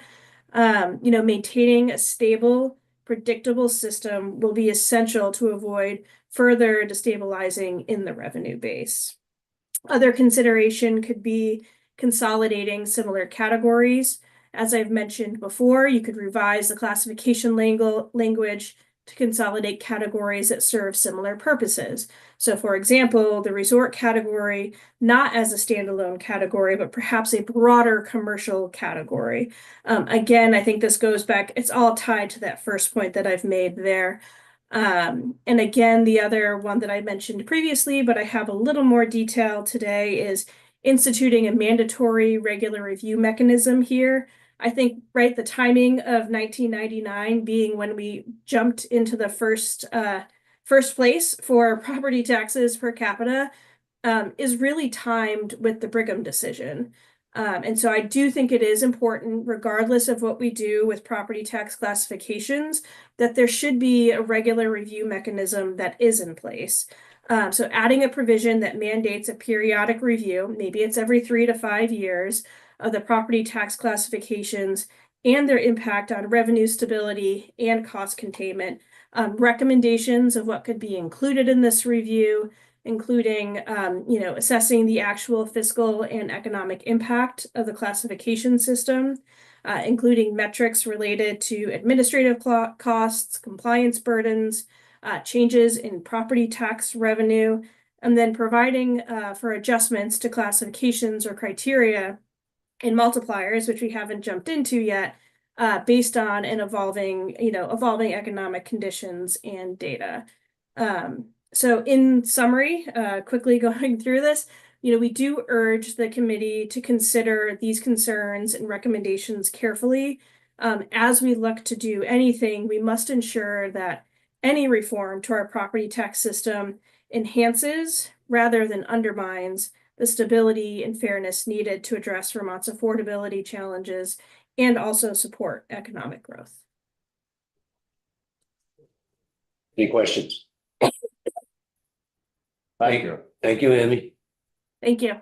Maintaining a stable, predictable system will be essential to avoid further destabilizing in the revenue base. Other consideration could be consolidating similar categories. As I've mentioned before, you could revise the classification language to consolidate categories that serve similar purposes. So for example, the resort category, not as a standalone category, but perhaps a broader commercial category. Again, I think this goes back, it's all tied to that first point that I've made there. And again, the other one that I mentioned previously, but I have a little more detail today, is instituting a mandatory regular review mechanism here. I think, right, the timing of 1999 being when we jumped into the first place for property taxes per capita is really timed with the Brigham decision. And so I do think it is important, regardless of what we do with property tax classifications, that there should be a regular review mechanism that is in place. So adding a provision that mandates a periodic review, maybe it's every 3 to 5 years, of the property tax classifications and their impact on revenue stability and cost containment. Recommendations of what could be included in this review, including assessing the actual fiscal and economic impact of the classification system, including metrics related to administrative costs, compliance burdens, changes in property tax revenue, and then providing for adjustments to classifications or criteria and multipliers, which we haven't jumped into yet, based on an evolving economic conditions and data. So in summary, quickly going through this, we do urge the committee to consider these concerns and recommendations carefully. As we look to do anything, we must ensure that any reform to our property tax system enhances rather than undermines the stability and fairness needed to address Vermont's affordability challenges and also support economic growth. Any questions? Thank you. Thank you, Amy. Thank you.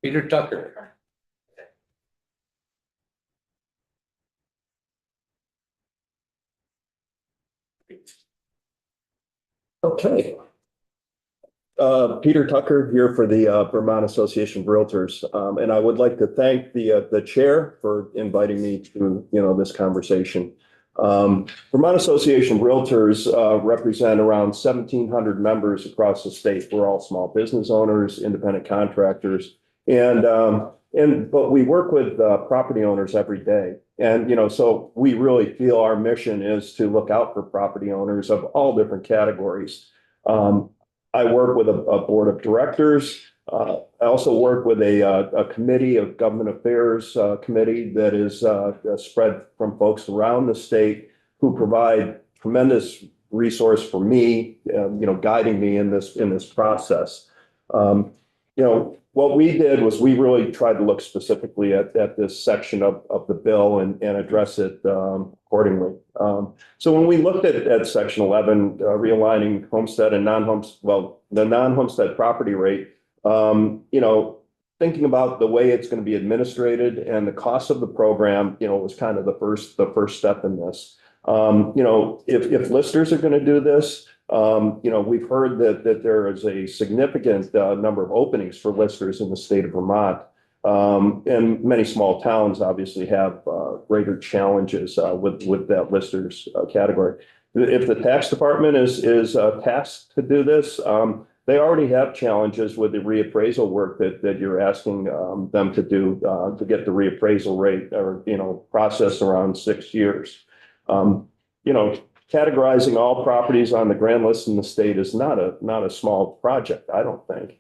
Peter Tucker. Okay. Peter Tucker here for the Vermont Association of Realtors. And I would like to thank the chair for inviting me to, this conversation. Vermont Association of Realtors represent around 1,700 members across the state. We're all small business owners, independent contractors, but we work with property owners every day. And, so we really feel our mission is to look out for property owners of all different categories. I work with a board of directors. I also work with a committee of government affairs committee that is spread from folks around the state who provide tremendous resource for me, guiding me in this process. What we did was we really tried to look specifically at this section of the bill and address it accordingly. So when we looked at section 11, realigning homestead and the non-homestead property rate, thinking about the way it's going to be administrated and the cost of the program, was kind of the first step in this. If listers are going to do this, we've heard that there is a significant number of openings for listers in the state of Vermont. And many small towns obviously have greater challenges with that listers category. If the tax department is tasked to do this, they already have challenges with the reappraisal work that you're asking them to do to get the reappraisal rate or, process around 6 years. Categorizing all properties on the grand list in the state is not a small project, I don't think.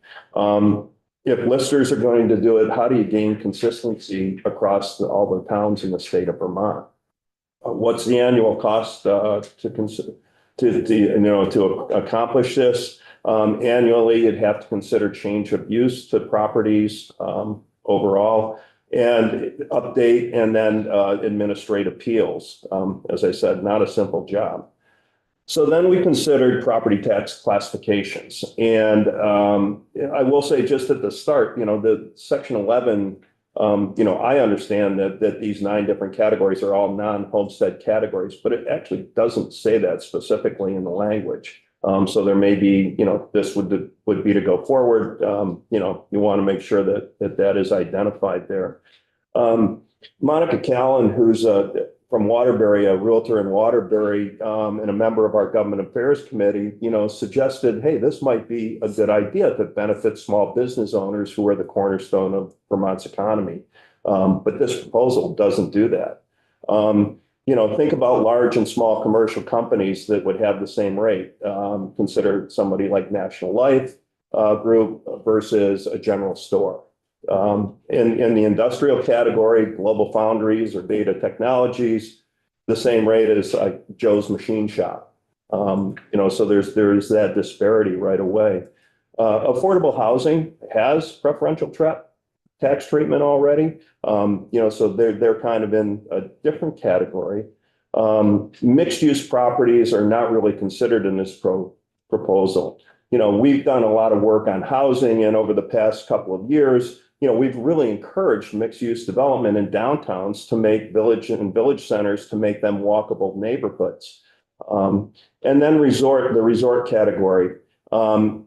If listers are going to do it, how do you gain consistency across all the towns in the state of Vermont? What's the annual cost to accomplish this? Annually, you'd have to consider change of use to properties overall, and update and then administrate appeals. As I said, not a simple job. So then we considered property tax classifications. And I will say just at the start, the section 11, I understand that these 9 different categories are all non-homestead categories, but it actually doesn't say that specifically in the language. So there may be, this would be to go forward. You want to make sure that is identified there. Monica Callan, who's from Waterbury, a realtor in Waterbury, and a member of our government affairs committee, suggested, hey, this might be a good idea to benefit small business owners who are the cornerstone of Vermont's economy. But this proposal doesn't do that. Think about large and small commercial companies that would have the same rate. Consider somebody like National Life Group versus a general store. In the industrial category, Global Foundries or Beta Technologies, the same rate as Joe's Machine Shop. So there's that disparity right away. Affordable housing has preferential tax treatment already. So they're kind of in a different category. Mixed use properties are not really considered in this proposal. We've done a lot of work on housing, and over the past couple of years, we've really encouraged mixed use development in downtowns to make village centers to make them walkable neighborhoods. And then the resort category.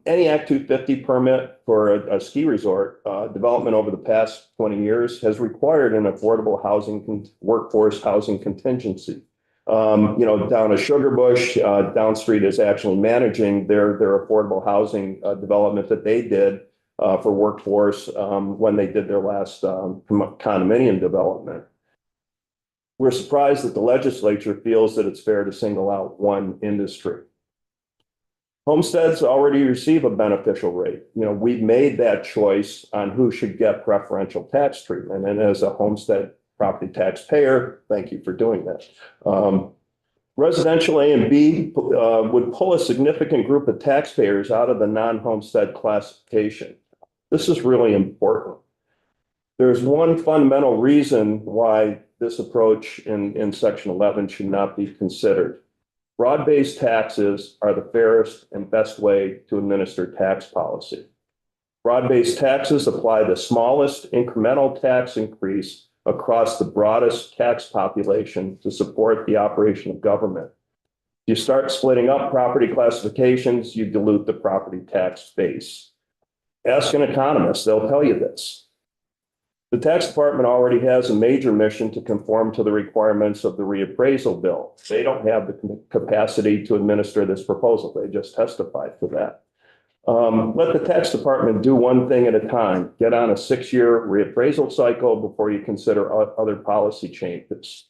Any Act 250 permit for a ski resort development over the past 20 years has required an affordable housing, workforce housing contingency. Down at Sugarbush, Down Street is actually managing their affordable housing development that they did for workforce when they did their last condominium development. We're surprised that the legislature feels that it's fair to single out one industry. Homesteads already receive a beneficial rate. We've made that choice on who should get preferential tax treatment. And as a homestead property taxpayer, thank you for doing that. Residential A and B would pull a significant group of taxpayers out of the non-homestead classification. This is really important. There's one fundamental reason why this approach in Section 11 should not be considered. Broad-based taxes are the fairest and best way to administer tax policy. Broad-based taxes apply the smallest incremental tax increase across the broadest tax population to support the operation of government. You start splitting up property classifications, you dilute the property tax base. Ask an economist, they'll tell you this. The tax department already has a major mission to conform to the requirements of the reappraisal bill. They don't have the capacity to administer this proposal. They just testified to that. Let the tax department do one thing at a time. Get on a 6-year reappraisal cycle before you consider other policy changes.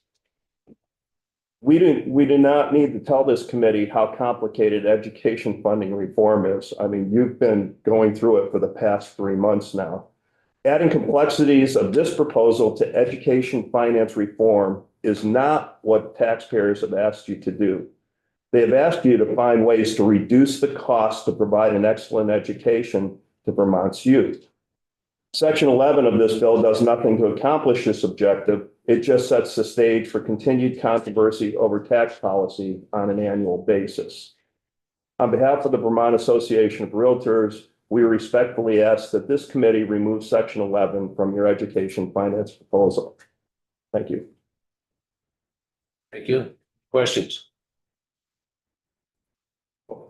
We do not need to tell this committee how complicated education funding reform is. I mean, you've been going through it for the past 3 months now. Adding complexities of this proposal to education finance reform is not what taxpayers have asked you to do. They have asked you to find ways to reduce the cost to provide an excellent education to Vermont's youth. Section 11 of this bill does nothing to accomplish this objective. It just sets the stage for continued controversy over tax policy on an annual basis. On behalf of the Vermont Association of Realtors, we respectfully ask that this committee remove Section 11 from your education finance proposal. Thank you. Thank you. Questions?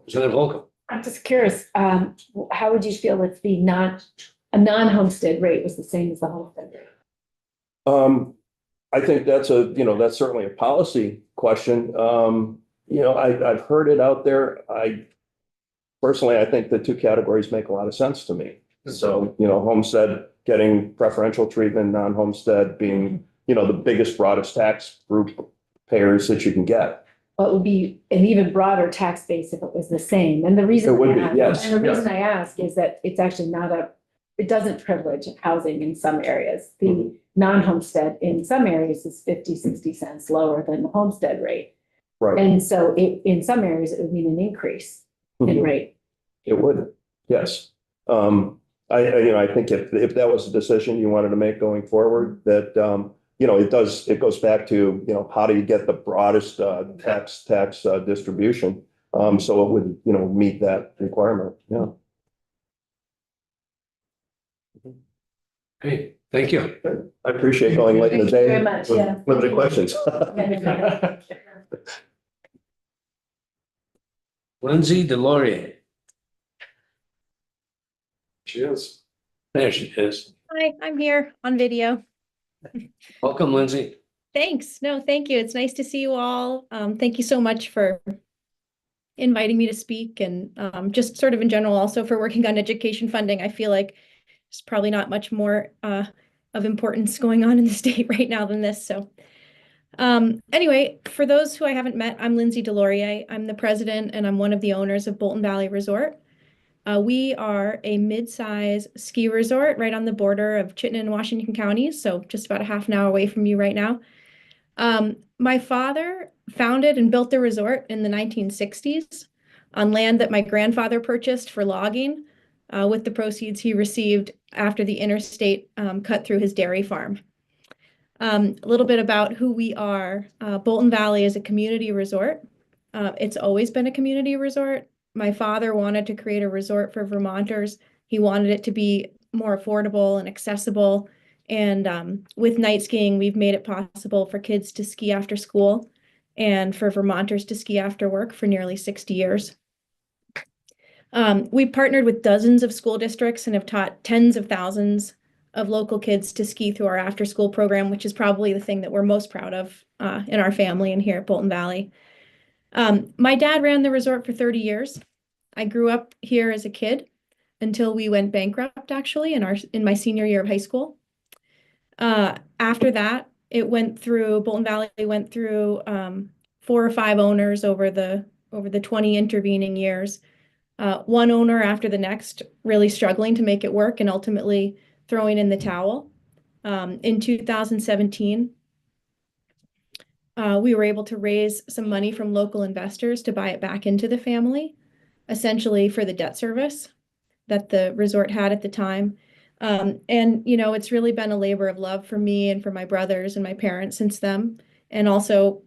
Senator Volkel. I'm just curious, how would you feel if a non-homestead rate was the same as the homestead rate? I think that's that's certainly a policy question. I've heard it out there. Personally, I think the two categories make a lot of sense to me. So, homestead getting preferential treatment, non-homestead being, the biggest, broadest tax group payers that you can get. Well, it would be an even broader tax base if it was the same. And the reason It would be, yes. And the reason I ask is that it's actually it doesn't privilege housing in some areas. The non-homestead in some areas is 50, 60 cents lower than the homestead rate. Right. And so in some areas, it would mean an increase in rate. It would, yes. I think if that was a decision you wanted to make going forward, that, it goes back to, how do you get the broadest tax distribution? So it would, meet that requirement. Yeah. Okay, thank you. I appreciate going late in the Thank you day. very much, with yeah. Limited questions. Lindsay Delorier. She is. There she is. Hi, I'm here on video. Welcome, Lindsay. Thanks. No, thank you. It's nice to see you all. Thank you so much for inviting me to speak and just sort of in general also for working on education funding. I feel like there's probably not much more of importance going on in the state right now than this. So anyway, for those who I haven't met, I'm Lindsay Delorier. I'm the president and I'm one of the owners of Bolton Valley Resort. We are a mid-size ski resort right on the border of Chittenden and Washington counties, so just about a half an hour away from you right now. My father founded and built the resort in the 1960s on land that my grandfather purchased for logging with the proceeds he received after the interstate cut through his dairy farm. A little bit about who we are. Bolton Valley is a community resort. It's always been a community resort. My father wanted to create a resort for Vermonters. He wanted it to be more affordable and accessible. And with night skiing, we've made it possible for kids to ski after school and for Vermonters to ski after work for nearly 60 years. We partnered with dozens of school districts and have taught tens of thousands of local kids to ski through our after-school program, which is probably the thing that we're most proud of in our family and here at Bolton Valley. My dad ran the resort for 30 years. I grew up here as a kid until we went bankrupt, actually, in my senior year of high school. After that, Bolton Valley went through 4 or 5 owners over the 20 intervening years. One owner after the next, really struggling to make it work and ultimately throwing in the towel. In 2017, we were able to raise some money from local investors to buy it back into the family, essentially for the debt service that the resort had at the time. And, you know, it's really been a labor of love for me and for my brothers and my parents since then. And also,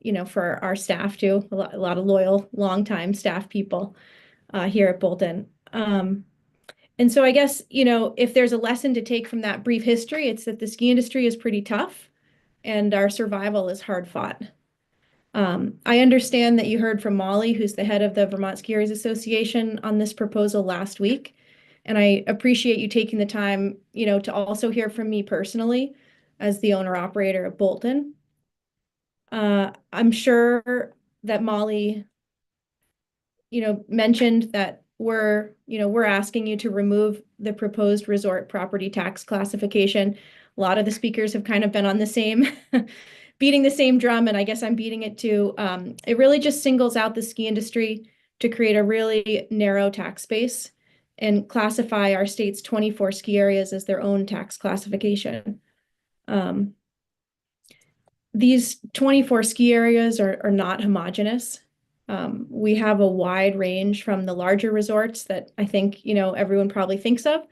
you know, for our staff too, a lot of loyal, longtime staff people here at Bolton. And so I guess, you know, if there's a lesson to take from that brief history, it's that the ski industry is pretty tough and our survival is hard fought. I understand that you heard from Molly, who's the head of the Vermont Skiers Association, on this proposal last week. And I appreciate you taking the time, you know, to also hear from me personally as the owner operator of Bolton. I'm sure that Molly, you know, mentioned that we're asking you to remove the proposed resort property tax classification. A lot of the speakers have kind of been on the same, beating the same drum, and I guess I'm beating it too. It really just singles out the ski industry to create a really narrow tax base and classify our state's 24 ski areas as their own tax classification. These 24 ski areas are not homogeneous. We have a wide range from the larger resorts that I think, you know, everyone probably thinks of,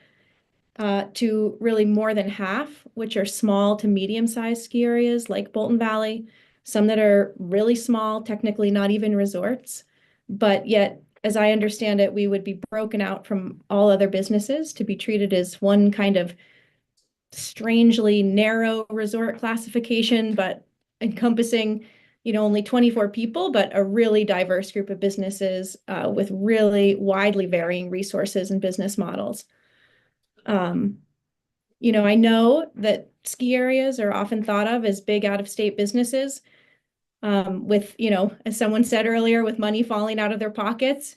to really more than half, which are small to medium-sized ski areas like Bolton Valley, some that are really small, technically not even resorts, but yet, as I understand it, we would be broken out from all other businesses to be treated as one kind of strangely narrow resort classification, but encompassing, you know, only 24 people, but a really diverse group of businesses with really widely varying resources and business models. You know, I know that ski areas are often thought of as big out-of-state businesses with, you know, as someone said earlier, with money falling out of their pockets.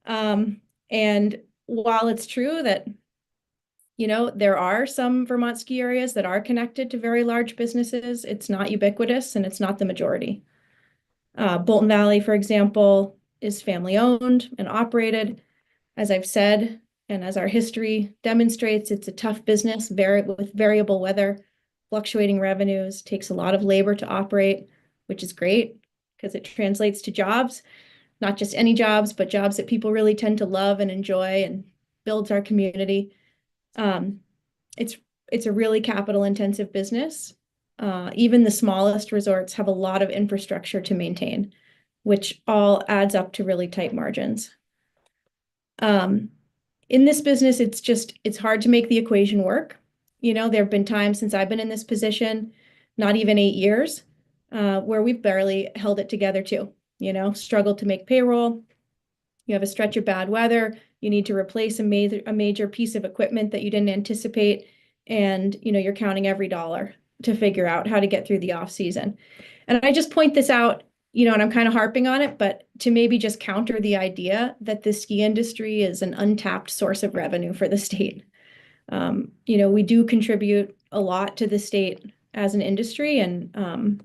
And while it's true that, you know, there are some Vermont ski areas that are connected to very large businesses, it's not ubiquitous and it's not the majority. Bolton Valley, for example, is family owned and operated. As I've said, and as our history demonstrates, it's a tough business with variable weather, fluctuating revenues, takes a lot of labor to operate, which is great because it translates to jobs, not just any jobs, but jobs that people really tend to love and enjoy and builds our community. It's a really capital intensive business. Even the smallest resorts have a lot of infrastructure to maintain, which all adds up to really tight margins. In this business, it's hard to make the equation work. You know, there have been times since I've been in this position, not even 8 years, where we've barely held it together too, you know, struggled to make payroll. You have a stretch of bad weather, you need to replace a major piece of equipment that you didn't anticipate, and, you know, you're counting every dollar to figure out how to get through the off season. And I just point this out, you know, and I'm kind of harping on it, but to maybe just counter the idea that the ski industry is an untapped source of revenue for the state. You know, we do contribute a lot to the state as an industry, and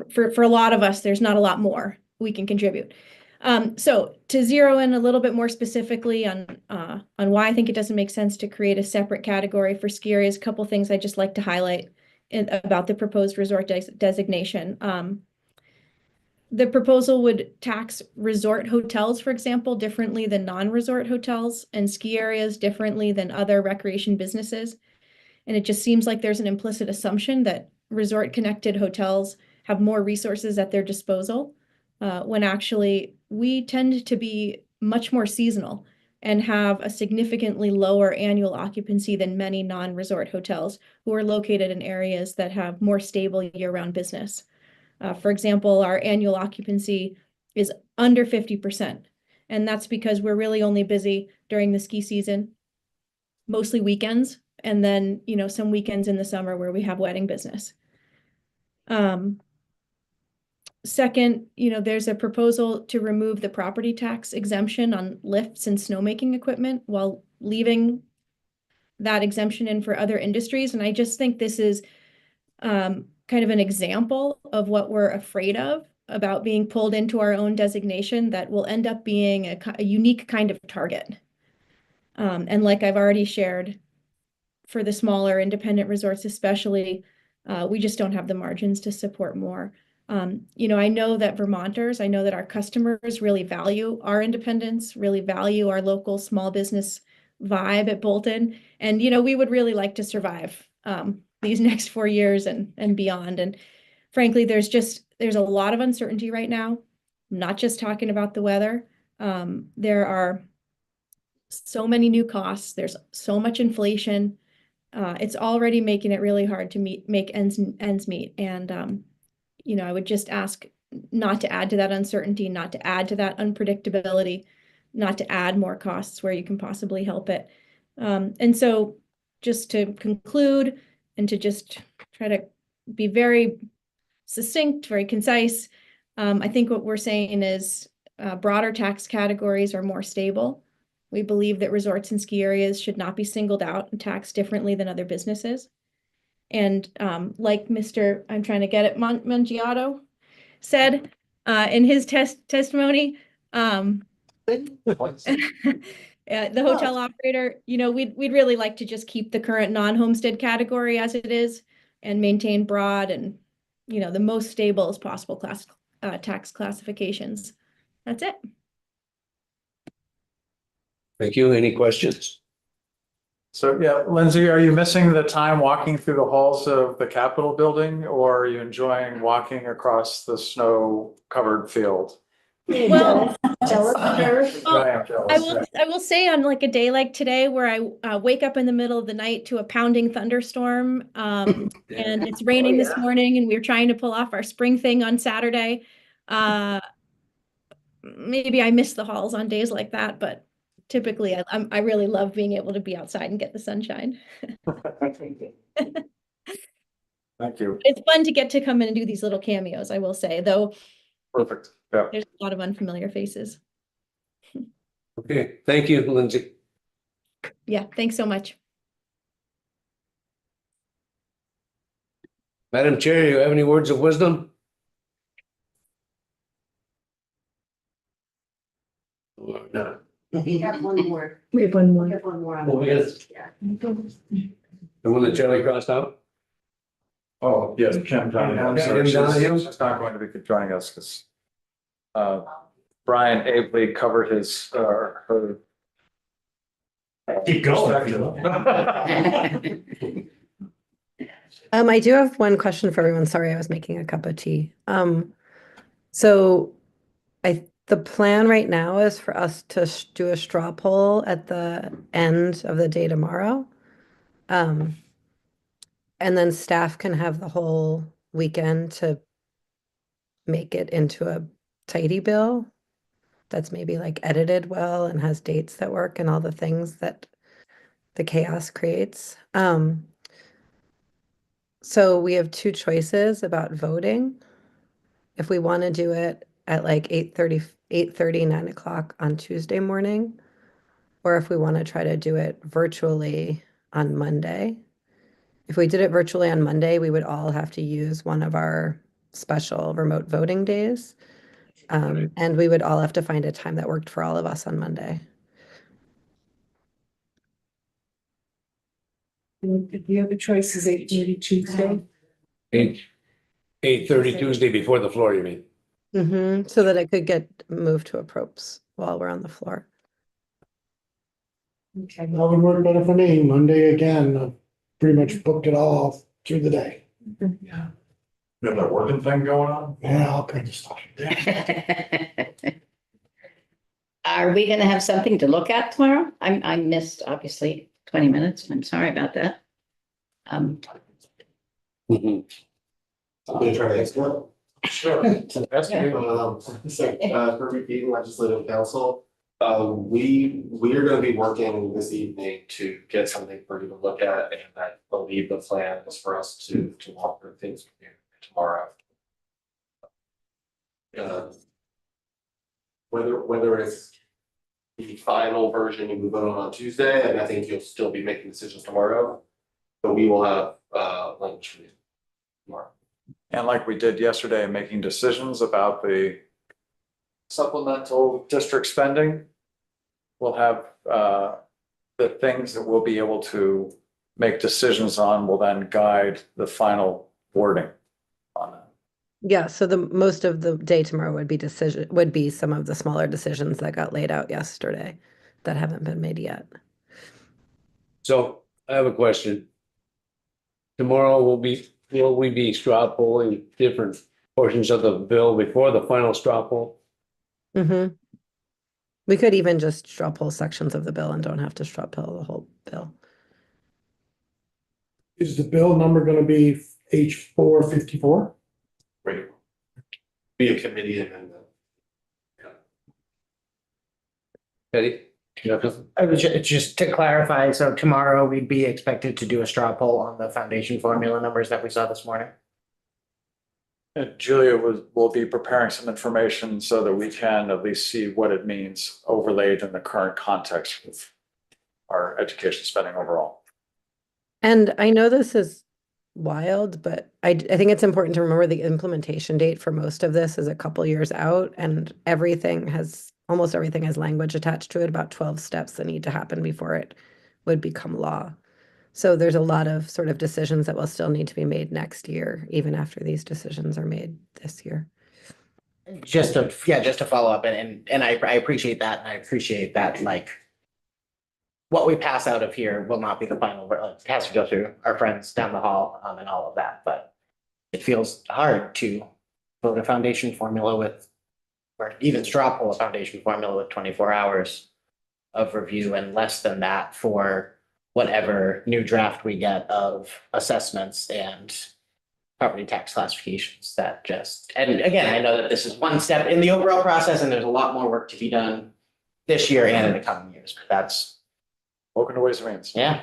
for a lot of us, there's not a lot more we can contribute. So to zero in a little bit more specifically on why I think it doesn't make sense to create a separate category for ski areas, a couple things I'd just like to highlight about the proposed resort designation. The proposal would tax resort hotels, for example, differently than non-resort hotels, and ski areas differently than other recreation businesses. And it just seems like there's an implicit assumption that resort-connected hotels have more resources at their disposal, when actually we tend to be much more seasonal and have a significantly lower annual occupancy than many non-resort hotels who are located in areas that have more stable year-round business. For example, our annual occupancy is under 50%. And that's because we're really only busy during the ski season, mostly weekends, and then, you know, some weekends in the summer where we have wedding business. Second, you know, there's a proposal to remove the property tax exemption on lifts and snowmaking equipment while leaving that exemption in for other industries. And I just think this is kind of an example of what we're afraid of about being pulled into our own designation that will end up being a unique kind of target. And like I've already shared, for the smaller independent resorts especially, we just don't have the margins to support more. You know, I know that Vermonters, I know that our customers really value our independence, really value our local small business vibe at Bolton. And, you know, we would really like to survive these next 4 years and beyond. And frankly, there's a lot of uncertainty right now. I'm not just talking about the weather. There are so many new costs. There's so much inflation. It's already making it really hard to make ends meet. And, you know, I would just ask not to add to that uncertainty, not to add to that unpredictability, not to add more costs where you can possibly help it. And so just to conclude and to just try to be very succinct, very concise, I think what we're saying is broader tax categories are more stable. We believe that resorts and ski areas should not be singled out and taxed differently than other businesses. And like Mr. I'm trying to get it, Mangiato said in his testimony, the hotel operator, you know, we'd really like to just keep the current non-homestead category as it is and maintain broad and, you know, the most stable as possible tax classifications. That's it. Thank you. Any questions? So, yeah, Lindsay, are you missing the time walking through the halls of the Capitol building, or are you enjoying walking across the snow-covered field? Well, I am jealous. I will say on like a day like today where I wake up in the middle of the night to a pounding thunderstorm, and it's raining this morning, and we're trying to pull off our spring thing on Saturday. Maybe I miss the halls on days like that, but typically I really love being able to be outside and get the sunshine. Thank you. It's fun to get to come in and do these little cameos, I will say, though. Perfect. Yeah. There's a lot of unfamiliar faces. Okay, thank you, Lindsay. Yeah, thanks so much. Madam Chair, you have any words of wisdom? Or no? We have one more. We have one We more. have one more. on Oh, the yes. list. Yeah. The one that Charlie crossed out? Oh, yes, Kim Donahue. Kim Donahue? She's not going to be joining us because Brian ably covered his, her. Keep going. I do have one question for everyone. Sorry, I was making a cup of tea. So the plan right now is for us to do a straw poll at the end of the day tomorrow. And then staff can have the whole weekend to make it into a tidy bill that's maybe like edited well and has dates that work and all the things that the chaos creates. So we have two choices about voting. If we want to do it at like 8:30, 9 o'clock on Tuesday morning, or if we want to try to do it virtually on Monday. If we did it virtually on Monday, we would all have to use one of our special remote voting days. And we would all have to find a time that worked for all of us on Monday. The other choice is 8:30 Tuesday. 8:30 Tuesday before the floor, you mean? So that it could get moved to a props while we're on the floor. Okay. That would work better for me. Monday again, I've pretty much booked it all through the day. You have that working thing going on? Yeah, all kinds of stuff. Are we gonna have something to look at tomorrow? I missed obviously 20 minutes. I'm sorry about that. Sure. Kirby Keaton, Legislative Council. We're gonna be working this evening to get something for you to look at, and I believe the plan is for us to walk through things with you tomorrow. Whether it's the final version you move on Tuesday, and I think you'll still be making decisions tomorrow, but we will have lunch for you tomorrow. And like we did yesterday, making decisions about the supplemental district spending. We'll have the things that we'll be able to make decisions on will then guide the final wording on that. Yeah, so the most of the day tomorrow would be some of the smaller decisions that got laid out yesterday that haven't been made yet. So I have a question. Tomorrow will we be straw polling different portions of the bill before the final straw poll? Mm-hmm. We could even just straw poll sections of the bill and don't have to straw poll the whole bill. Is the bill number gonna be H454? Right. Be a committee amendment. Eddie? Just to clarify, so tomorrow we'd be expected to do a straw poll on the foundation formula numbers that we saw this morning? Julia will be preparing some information so that we can at least see what it means overlaid in the current context of our education spending overall. And I know this is wild, but I think it's important to remember the implementation date for most of this is a couple years out, and almost everything has language attached to it, about 12 steps that need to happen before it would become law. So there's a lot of sort of decisions that will still need to be made next year, even after these decisions are made this year. Just to follow up, and I appreciate that, and I appreciate that, like, what we pass out of here will not be the final, it has to go through our friends down the hall, and all of that, but it feels hard to vote a foundation formula with, or even straw poll a foundation formula with 24 hours of review and less than that for whatever new draft we get of assessments and property tax classifications that and again, I know that this is one step in the overall process and there's a lot more work to be done this year and in the coming years, but that's. Welcome to Ways and Means. Yeah.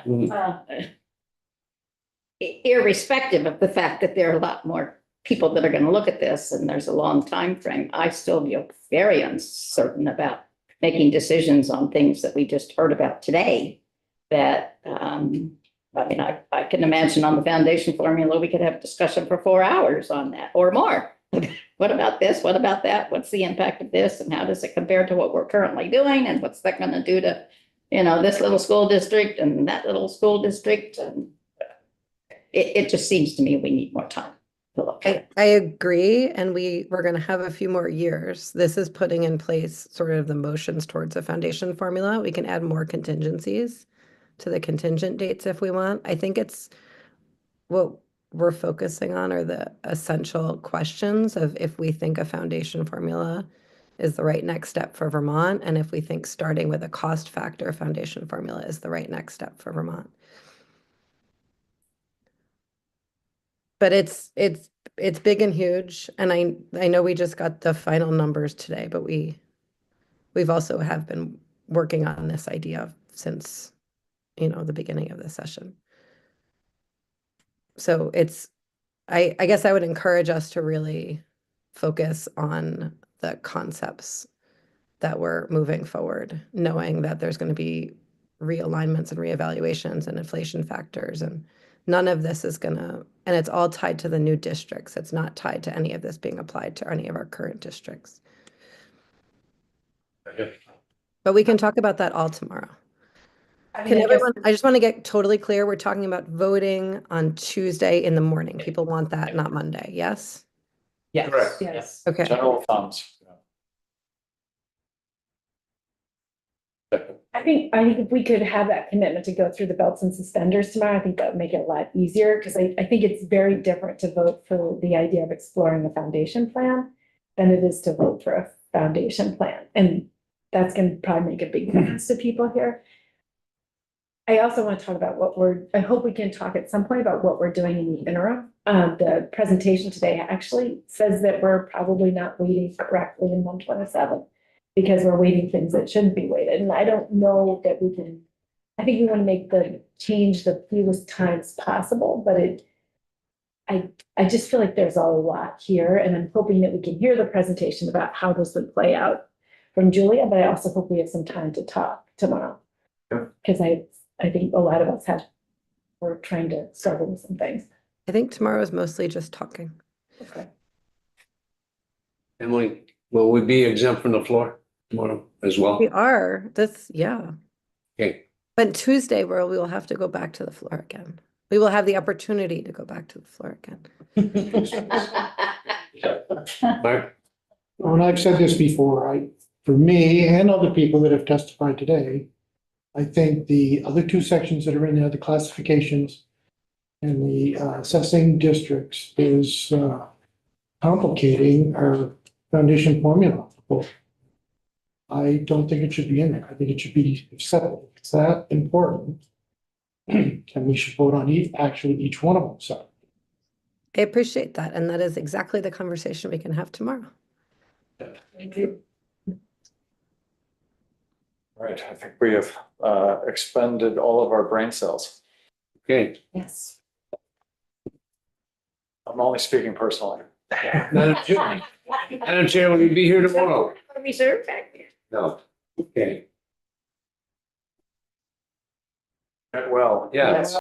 Irrespective of the fact that there are a lot more people that are going to look at this and there's a long time frame, I still feel very uncertain about making decisions on things that we just heard about today. That, I mean, I can imagine on the foundation formula, we could have a discussion for 4 hours on that or more. What about this? What about that? What's the impact of this? And how does it compare to what we're currently doing? And what's that going to do to, this little school district and that little school district? And it just seems to me we need more time to look at it. I agree, and we're going to have a few more years. This is putting in place sort of the motions towards a foundation formula. We can add more contingencies to the contingent dates if we want. I think it's what we're focusing on are the essential questions of if we think a foundation formula is the right next step for Vermont, and if we think starting with a cost factor foundation formula is the right next step for Vermont. But it's big and huge, and I know we just got the final numbers today, but we've also have been working on this idea since the beginning of the session. So I guess I would encourage us to really focus on the concepts that we're moving forward, knowing that there's going to be realignments and reevaluations and inflation factors, and none of this is and it's all tied to the new districts. It's not tied to any of this being applied to any of our current districts. But we can talk about that all tomorrow. I just want to get totally clear. We're talking about voting on Tuesday in the morning. People want that, not Monday. Yes? Yes. Correct. Yes. Okay. General funds. I think if we could have that commitment to go through the belts and suspenders tomorrow, I think that would make it a lot easier, because I think it's very different to vote for the idea of exploring the foundation plan than it is to vote for a foundation plan. And that's going to probably make a big difference to people here. I also want to talk about I hope we can talk at some point about what we're doing in the interim. the presentation today actually says that we're probably not weighting correctly in 127 because we're weighting things that shouldn't be weighted. And I don't know that we can, I think we want to make the change the fewest times possible, but I just feel like there's a lot here, and I'm hoping that we can hear the presentation about how this would play out from Julia, but I also hope we have some time to talk tomorrow. Because I think a lot of us we're trying to struggle with some things. I think tomorrow is mostly just talking. Okay. Emily, will we be exempt from the floor tomorrow as well? We are, yeah. Okay, But Tuesday, we will have to go back to the floor again. We will have the opportunity to go back to the floor again. Mark? And I've said this before, for me and other people that have testified today, I think the other two sections that are in there, the classifications and the assessing districts is complicating our foundation formula. I don't think it should be in there. I think it should be separate. It's that important. And we should vote on each one of them. So I appreciate that. And that is exactly the conversation we can have tomorrow. Thank you. Right, I think we have expended all of our brain cells. Okay. Yes. I'm only speaking personally. Madam Chair, will you be here tomorrow? Reserve back there. No. Okay. Well. Yeah.